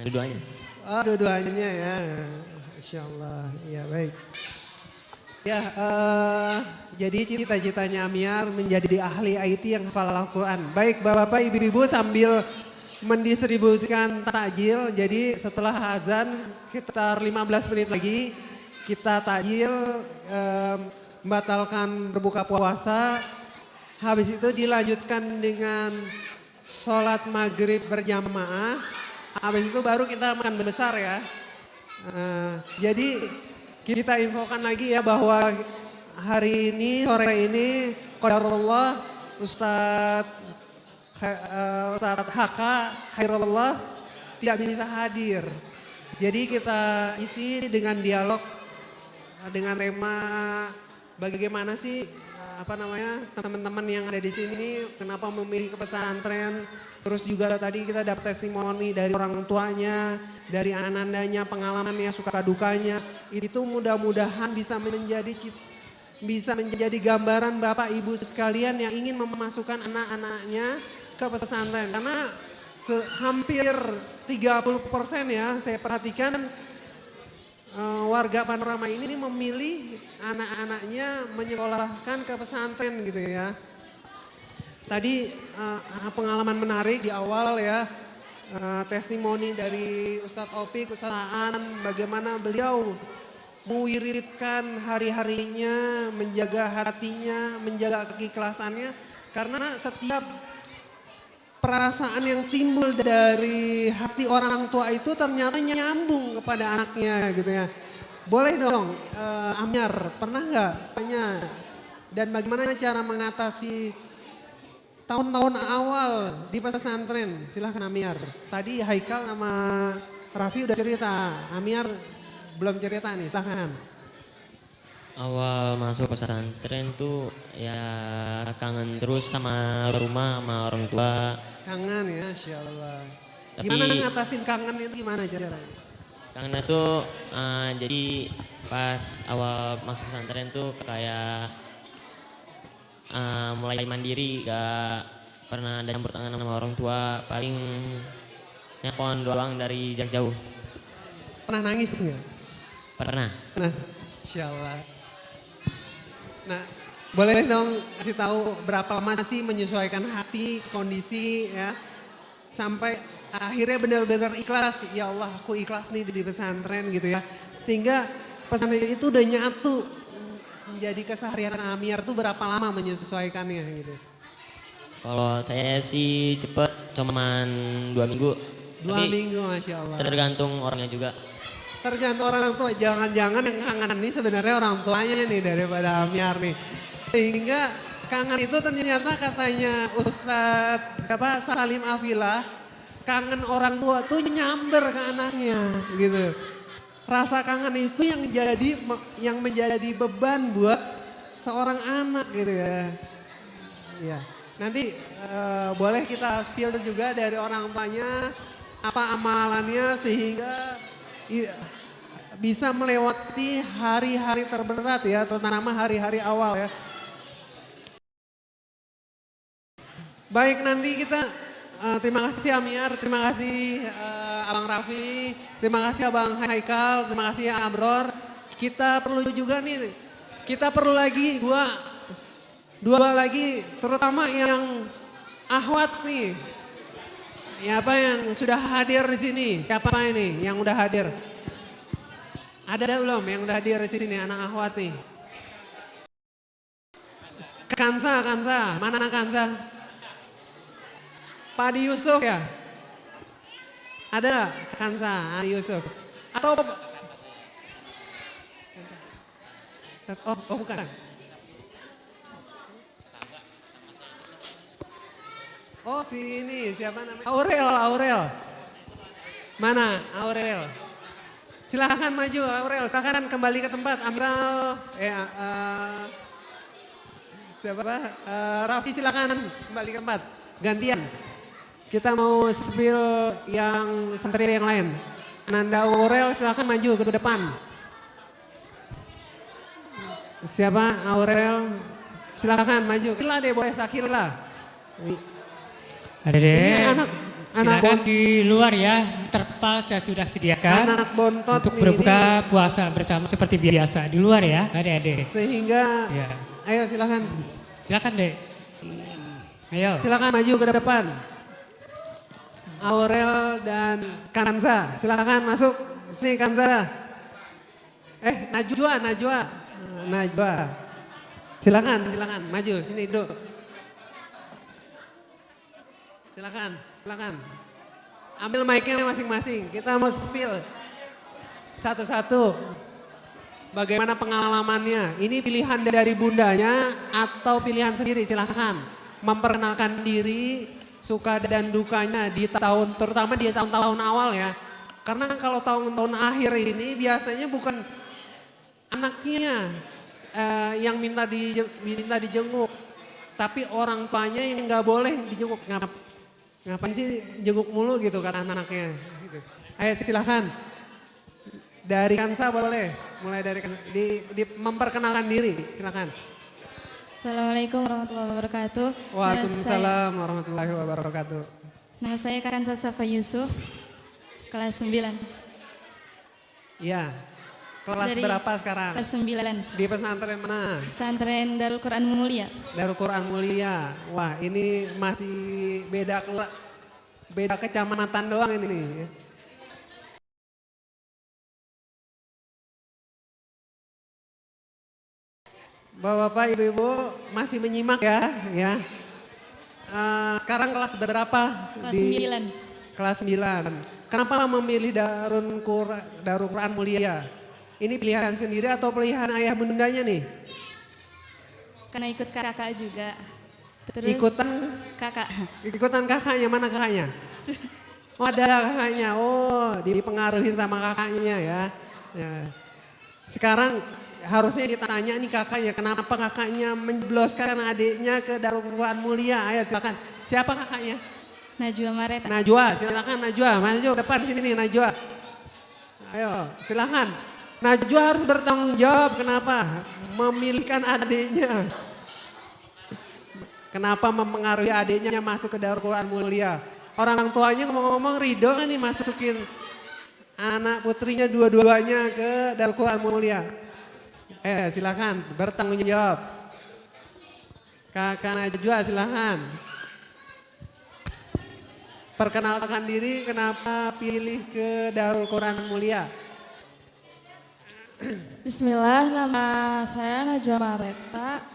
Dua-duanya. Oh dua-duanya ya. Insya Allah. Ya baik. Ya, jadi cita-citanya Amir menjadi ahli IT yang hafal Al-Quran. Baik Bapak Ibu Sambil mendistribusikan takjil, jadi setelah azan sekitar 15 menit lagi kita takjil, membatalkan berbuka puasa. Habis itu dilanjutkan dengan sholat maghrib berjamaah. Habis itu baru kita makan besar ya. Jadi kita infokan lagi ya bahwa hari ini, sore ini, qadarullah Ustadz HK Khairullah tidak bisa hadir. Jadi kita isi dengan dialog dengan tema bagaimana sih teman-teman yang ada di sini kenapa memilih ke pesantren. Terus juga tadi kita dapat testimoni dari orang tuanya, dari anandanya, pengalamannya, suka dukanya. Itu mudah-mudahan bisa menjadi gambaran Bapak Ibu sekalian yang ingin memasukkan anak-anaknya ke pesantren. Karena hampir 30% ya saya perhatikan warga Panorama ini memilih anak-anaknya menyekolahkan ke pesantren gitu ya. Tadi pengalaman menarik di awal ya, testimoni dari Ustadz Opik, Ustadz Aan, bagaimana beliau mewiridkan hari-harinya, menjaga hatinya, menjaga keikhlasannya. Karena setiap perasaan yang timbul dari hati orang tua itu ternyata nyambung kepada anaknya gitu ya. Boleh dong Amir, pernah nggak tanya dan bagaimana cara mengatasi tahun-tahun awal di pesantren? Silahkan Amir. Tadi Haikal sama Raffi udah cerita, Amir belum cerita nih, silahkan. Awal masuk pesantren tuh ya kangen terus sama rumah, sama orang tua. Kangen ya, Insya Allah. Tapi- Gimana ngatasin kangen itu gimana caranya? Kangennya tuh jadi pas awal masuk pesantren tuh kayak mulai mandiri, gak pernah ada campur tangan sama orang tua, paling nelpon doang dari jarak jauh. Pernah nangis nggak? Pernah. Nah, Insya Allah. Nah, Boleh dong kasih tahu berapa lama sih menyesuaikan hati, kondisi ya. Sampai akhirnya benar-benar ikhlas. Ya Allah aku ikhlas nih di pesantren gitu ya. Sehingga pesantren itu udah nyatu menjadi keseharian Amir tuh berapa lama menyesuaikannya gitu. Kalau saya sih cepet, cuman 2 minggu. 2 Tapi minggu Masya Allah. tergantung orangnya juga. Tergantung orang tua, jangan-jangan yang kangen ini sebenarnya orang tuanya nih daripada Amir nih. Sehingga kangen itu ternyata katanya Ustadz Salim Afilah, kangen orang tua tuh nyamber ke anaknya gitu. Rasa kangen itu yang menjadi beban buat seorang anak gitu ya. Ya. Nanti boleh kita filter juga dari orang tuanya apa amalannya sehingga bisa melewati hari-hari terberat ya, terutama hari-hari awal ya. Baik, nanti kita terima kasih Amir, terima kasih Abang Raffi, terima kasih Abang Haikal, terima kasih Abror. Kita perlu juga nih, kita perlu lagi dua lagi, terutama yang ahwat nih. Ya apa yang sudah hadir di sini? Siapa ini yang udah hadir? Ada belum yang udah hadir di sini anak ahwat nih? Kansa, mana anak Kansa? Pak Adi Yusuf ya? Ada Kansa, Adi Yusuf. Atau bukan. Oh si ini siapa namanya? Aurel. Mana Aurel? Silahkan maju Aurel, silahkan kembali ke tempat. Amral, Raffi silahkan kembali ke tempat. Gantian. Kita mau spill yang santri yang lain. Ananda Aurel silahkan maju ke depan. Siapa Aurel? Silahkan maju. Kila deh boleh Sakil lah. Ada deh. Ini anak di luar ya, terpal saya sudah sediakan. Anak bontot untuk nih, berbuka puasa bersama seperti biasa di luar ya, adik-adik. Sehingga, ya. Ayo silakan. Silakan deh. Ayo. Silakan maju ke depan. Aurel dan Kanza, silakan masuk. Sini Kanza. Najwa. Silakan maju sini duduk. Silakan. Ambil mic-nya masing-masing. Kita mau spill satu-satu. Bagaimana pengalamannya? Ini pilihan dari bundanya atau pilihan sendiri? Silakan memperkenalkan diri, suka dan dukanya di tahun, terutama di tahun-tahun awal ya. Karena kalau tahun-tahun akhir ini biasanya bukan anaknya yang minta dijenguk, tapi orang tuanya yang nggak boleh dijenguk. Ngapain sih jenguk mulu gitu kata anaknya. Gitu. Ayo silakan. Dari Kansa boleh, mulai dari memperkenalkan diri, silakan. Assalamualaikum warahmatullahi wabarakatuh. Waalaikumsalam warahmatullahi wabarakatuh. Nama saya Kansa Safa Yusuf, kelas 9. Iya, kelas berapa sekarang? Kelas 9. Di pesantren mana? Pesantren Darul Quran Mulia. Darul Quran Mulia. Wah ini masih beda kecamatan doang ini. Bapak-bapak, ibu-ibu masih menyimak ya. Sekarang kelas berapa? Kelas 9. Kelas 9. Kenapa memilih Darul Quran Mulia? Ini pilihan sendiri atau pilihan ayah bundanya nih? Karena ikut kakak juga. Terus Ikutan kakaknya, mana kakaknya? Oh ada kakaknya, dipengaruhi sama kakaknya ya. Sekarang harusnya ditanya nih kakaknya, kenapa kakaknya menjebloskan adiknya ke Darul Quran Mulia? Ayo silakan, siapa kakaknya? Najwa Mareta. Najwa, silakan Najwa, maju depan sini nih Najwa. Ayo silakan. Najwa harus bertanggung jawab kenapa memilihkan adiknya. Kenapa mempengaruhi adiknya masuk ke Darul Quran Mulia? Orang tuanya ngomong-ngomong ridho kan nih masukin anak putrinya dua-duanya ke Darul Quran Mulia. Silakan bertanggung jawab. Kakak Najwa silahkan. Perkenalkan diri, kenapa pilih ke Darul Quran Mulia? Bismillah, nama saya Najwa Mareta.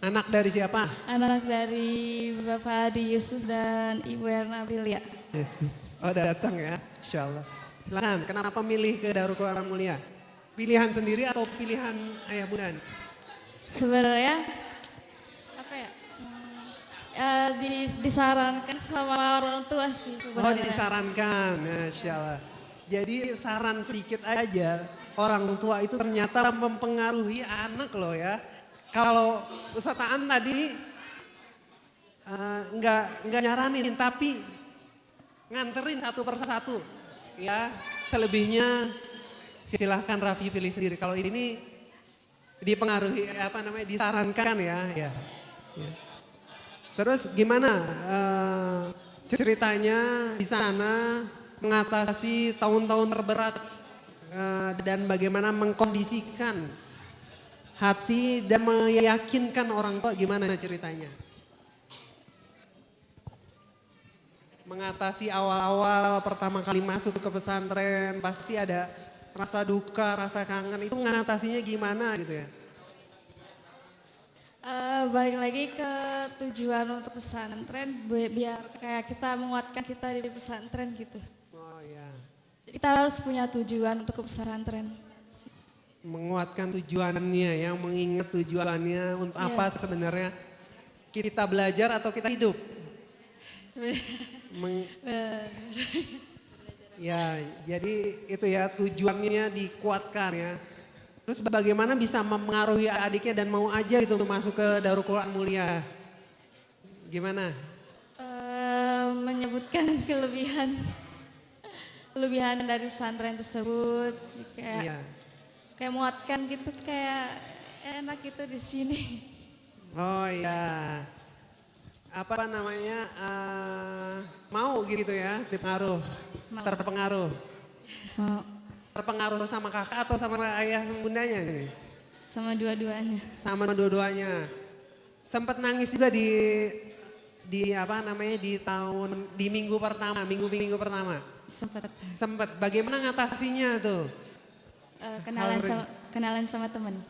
Anak dari siapa? Anak dari Bapak Adi Yusuf dan Ibu Erna Aprilia. Oh datang ya, insya Allah. Silahkan, kenapa milih ke Darul Quran Mulia? Pilihan sendiri atau pilihan ayah bunda? Sebenarnya apa ya? Disarankan sama orang tua sih. Oh disarankan, Masya Allah. Jadi saran sedikit aja, orang tua itu ternyata mempengaruhi anak loh ya. Kalau Ustaz Aan tadi nggak nyaranin tapi nganterin satu persatu ya. Selebihnya silahkan Raffi pilih sendiri. Kalau ini dipengaruhi disarankan ya. Terus gimana ceritanya di sana mengatasi tahun-tahun terberat dan bagaimana mengkondisikan hati dan meyakinkan orang tua, gimana ceritanya? Mengatasi awal-awal pertama kali masuk ke pesantren pasti ada rasa duka, rasa kangen, itu mengatasinya gimana gitu ya? Balik lagi ke tujuan untuk pesantren biar kayak kita menguatkan kita di pesantren gitu. Oh iya. Kita harus punya tujuan untuk ke pesantren. Menguatkan tujuannya, yang mengingat tujuannya untuk apa sebenarnya kita belajar atau kita hidup? Ya, jadi itu ya tujuannya dikuatkan ya. Terus bagaimana bisa mempengaruhi adiknya dan mau aja itu untuk masuk ke Darul Quran Mulia? Gimana? Menyebutkan kelebihan dari pesantren tersebut, kayak muatkan gitu, kayak enak gitu di sini. Oh iya, apa namanya mau gitu ya, terpengaruh. Terpengaruh sama kakak atau sama ayah bundanya? Sama dua-duanya. Sama dua-duanya. Sempat nangis juga di minggu pertama. Sempat. Bagaimana ngatasinya tuh? Kenalan sama teman.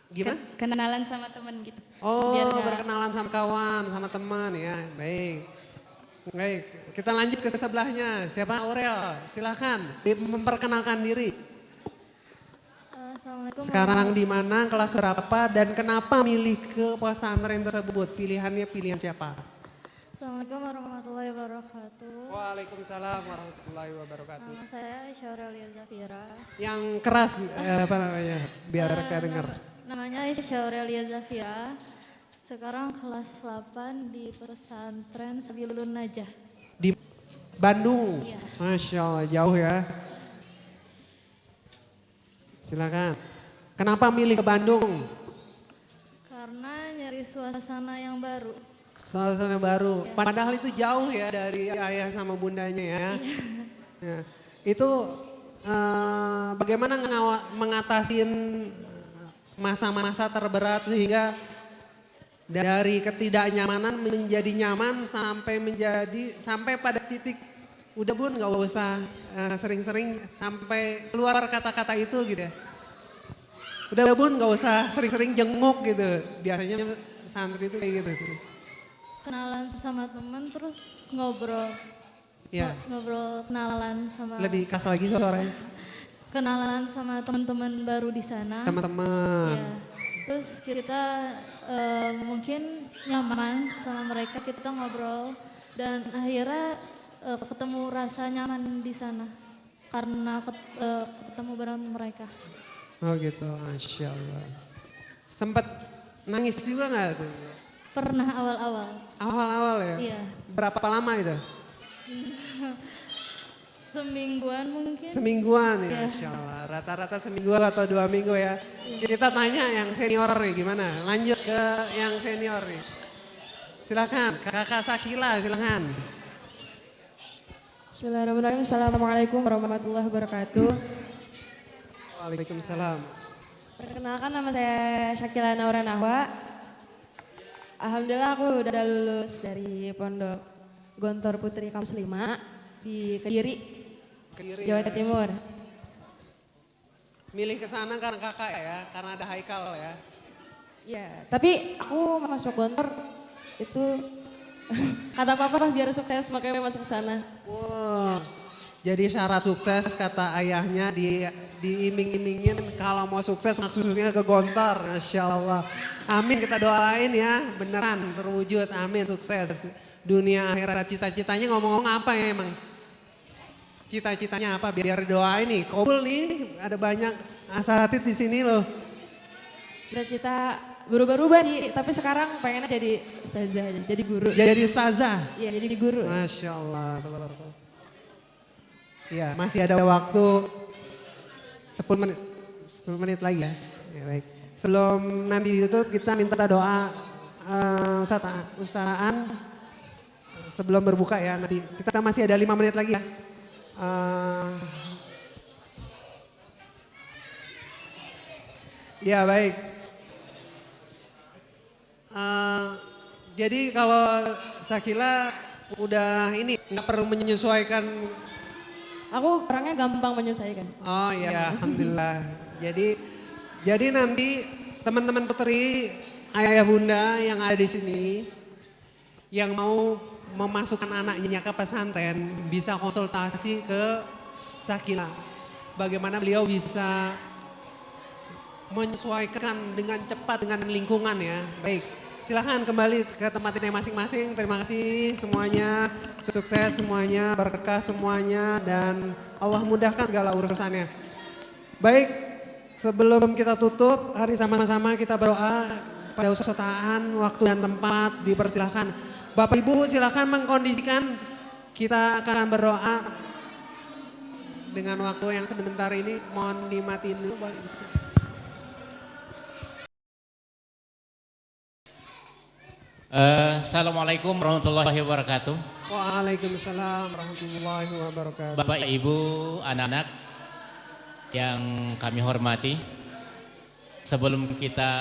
Gimana? Kenalan sama teman gitu. Oh, berkenalan sama kawan, sama teman ya. Baik, kita lanjut ke sebelahnya. Siapa? Aurel, silakan memperkenalkan diri. Sekarang di mana, kelas berapa, dan kenapa milih ke pesantren tersebut? Pilihannya pilihan siapa? Assalamualaikum warahmatullahi wabarakatuh. Waalaikumsalam warahmatullahi wabarakatuh. Nama saya Syaurelia Zafira. Yang keras apa namanya? Biar kedengar. Namanya Syaurelia Zafira. Sekarang kelas 8 di pesantren Sabilun Najah. Di Bandung? Iya. Masya Allah, jauh ya. Silakan. Kenapa milih ke Bandung? Karena nyari suasana yang baru. Suasana baru. Ya. Padahal itu jauh ya dari ayah sama bundanya ya. Ya. Itu bagaimana mengatasin masa-masa terberat sehingga dari ketidaknyamanan menjadi nyaman sampai pada titik udah bun nggak usah sering-sering sampai keluar kata-kata itu gitu ya. Udah bun nggak usah sering-sering jenguk gitu. Biasanya santri itu kayak gitu. Kenalan sama teman terus ngobrol. Ya. Ngobrol kenalan sama. Lebih keras lagi suaranya. Kenalan sama teman-teman baru di sana. Teman-teman. Ya. Terus kita mungkin nyaman sama mereka, kita ngobrol dan akhirnya ketemu rasa nyaman di sana karena ketemu bareng mereka. Oh gitu, Masya Allah. Sempat nangis juga nggak tuh? Pernah awal-awal. Awal-awal ya? Iya. Berapa lama itu? Semingguan mungkin. Semingguan ya, Iya. Masya Allah. Rata-rata seminggu atau 2 minggu ya. Kita tanya yang senior nih gimana? Lanjut ke yang senior nih. Silakan, Kakak Sakila silakan. Bismillahirrahmanirrahim. Assalamualaikum warahmatullahi wabarakatuh. Waalaikumsalam. Perkenalkan nama saya Syakila Naura Nahwa. Alhamdulillah aku udah lulus dari Pondok Gontor Putri Kampus 5 di Kediri, Jawa Timur. Milih ke sana karena kakak ya, karena ada Haikal ya. Ya, tapi aku masuk Gontor itu kata papa biar sukses makanya masuk sana. Wow. Jadi syarat sukses kata ayahnya diiming-imingin kalau mau sukses maksudnya ke Gontor. Masya Allah. Amin kita doain ya, beneran terwujud. Amin sukses. Dunia akhirat cita-citanya ngomong-ngomong apa ya emang? Cita-citanya apa biar doain nih. Kobul nih ada banyak asatid di sini loh. Cita-cita berubah-ubah sih, tapi sekarang pengennya jadi ustazah, jadi guru. Jadi ustazah? Iya, jadi guru. Masya Allah. Iya, masih ada waktu 10 menit lagi ya. Ya baik. Sebelum nanti ditutup kita minta doa Ustazan sebelum berbuka ya. Nanti kita masih ada 5 menit lagi ya. Ya baik. Jadi kalau Sakila udah ini nggak perlu menyesuaikan. Aku orangnya gampang menyesuaikan. Oh iya, alhamdulillah. Jadi nanti teman-teman putri, ayah bunda yang ada di sini, yang mau memasukkan anaknya ke pesantren bisa konsultasi ke Sakila. Bagaimana beliau bisa menyesuaikan dengan cepat dengan lingkungan ya. Baik, silahkan kembali ke tempatnya masing-masing. Terima kasih semuanya, sukses semuanya, berkah semuanya, dan Allah mudahkan segala urusannya. Baik, sebelum kita tutup, hari sama-sama kita berdoa pada Ustazan, waktu dan tempat dipersilahkan. Bapak Ibu silahkan mengkondisikan, kita akan berdoa dengan waktu yang sebentar ini. Mohon dimatiin dulu boleh bisa. Assalamualaikum warahmatullahi wabarakatuh. Waalaikumsalam warahmatullahi wabarakatuh. Bapak, Ibu, anak-anak yang kami hormati, sebelum kita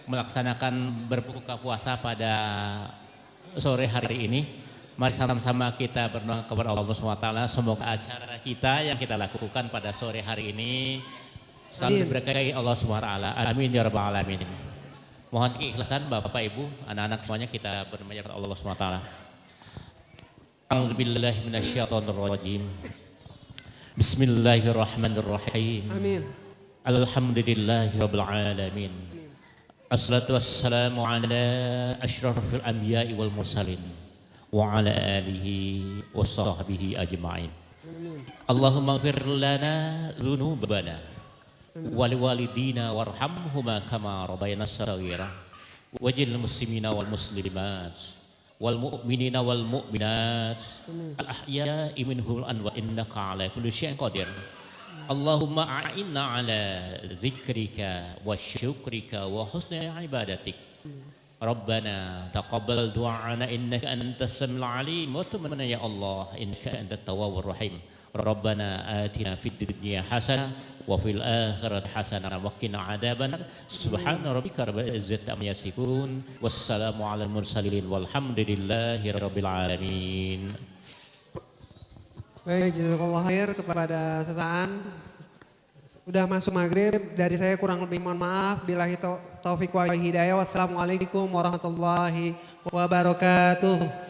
melaksanakan berbuka puasa pada sore hari ini, mari sama-sama kita berdoa kepada Allah SWT. Semoga acara kita yang kita lakukan pada sore hari ini selalu diberkahi Allah SWT. Amin ya rabbal alamin. Mohon keikhlasan Bapak Ibu, anak-anak semuanya kita berdoa kepada Allah SWT. A'udzubillahi minasyaitonirrajim. Bismillahirrahmanirrahim. Amin. Alhamdulillahirabbil alamin. Assalatu wassalamu ala asyrafil anbiya'i wal mursalin wa ala alihi wa sahbihi ajma'in. Allahumma ighfir lana dzunubana wali walidina warhamhuma kama rabbayana shaghira wajil muslimina wal muslimat wal mu'minina wal mu'minat al ahya'i minhum an wa innaka ala kulli syai'in qadir. Allahumma a'inna ala zikrika wa syukrika wa husni ibadatik. Rabbana taqabbal du'ana innaka antas samiul alim wa tub alaina ya Allah innaka antat tawwabur rahim. Rabbana atina fid dunya hasanah wa fil akhirati hasanah wa qina adzabannar. Subhana rabbika rabbil izzati amma yasifun wassalamu alal mursalin walhamdulillahi rabbil alamin. Baik, jazakallah khair kepada Ustazan. Udah masuk maghrib, dari saya kurang lebih mohon maaf. Billahi taufiq wal hidayah. Wassalamualaikum warahmatullahi wabarakatuh.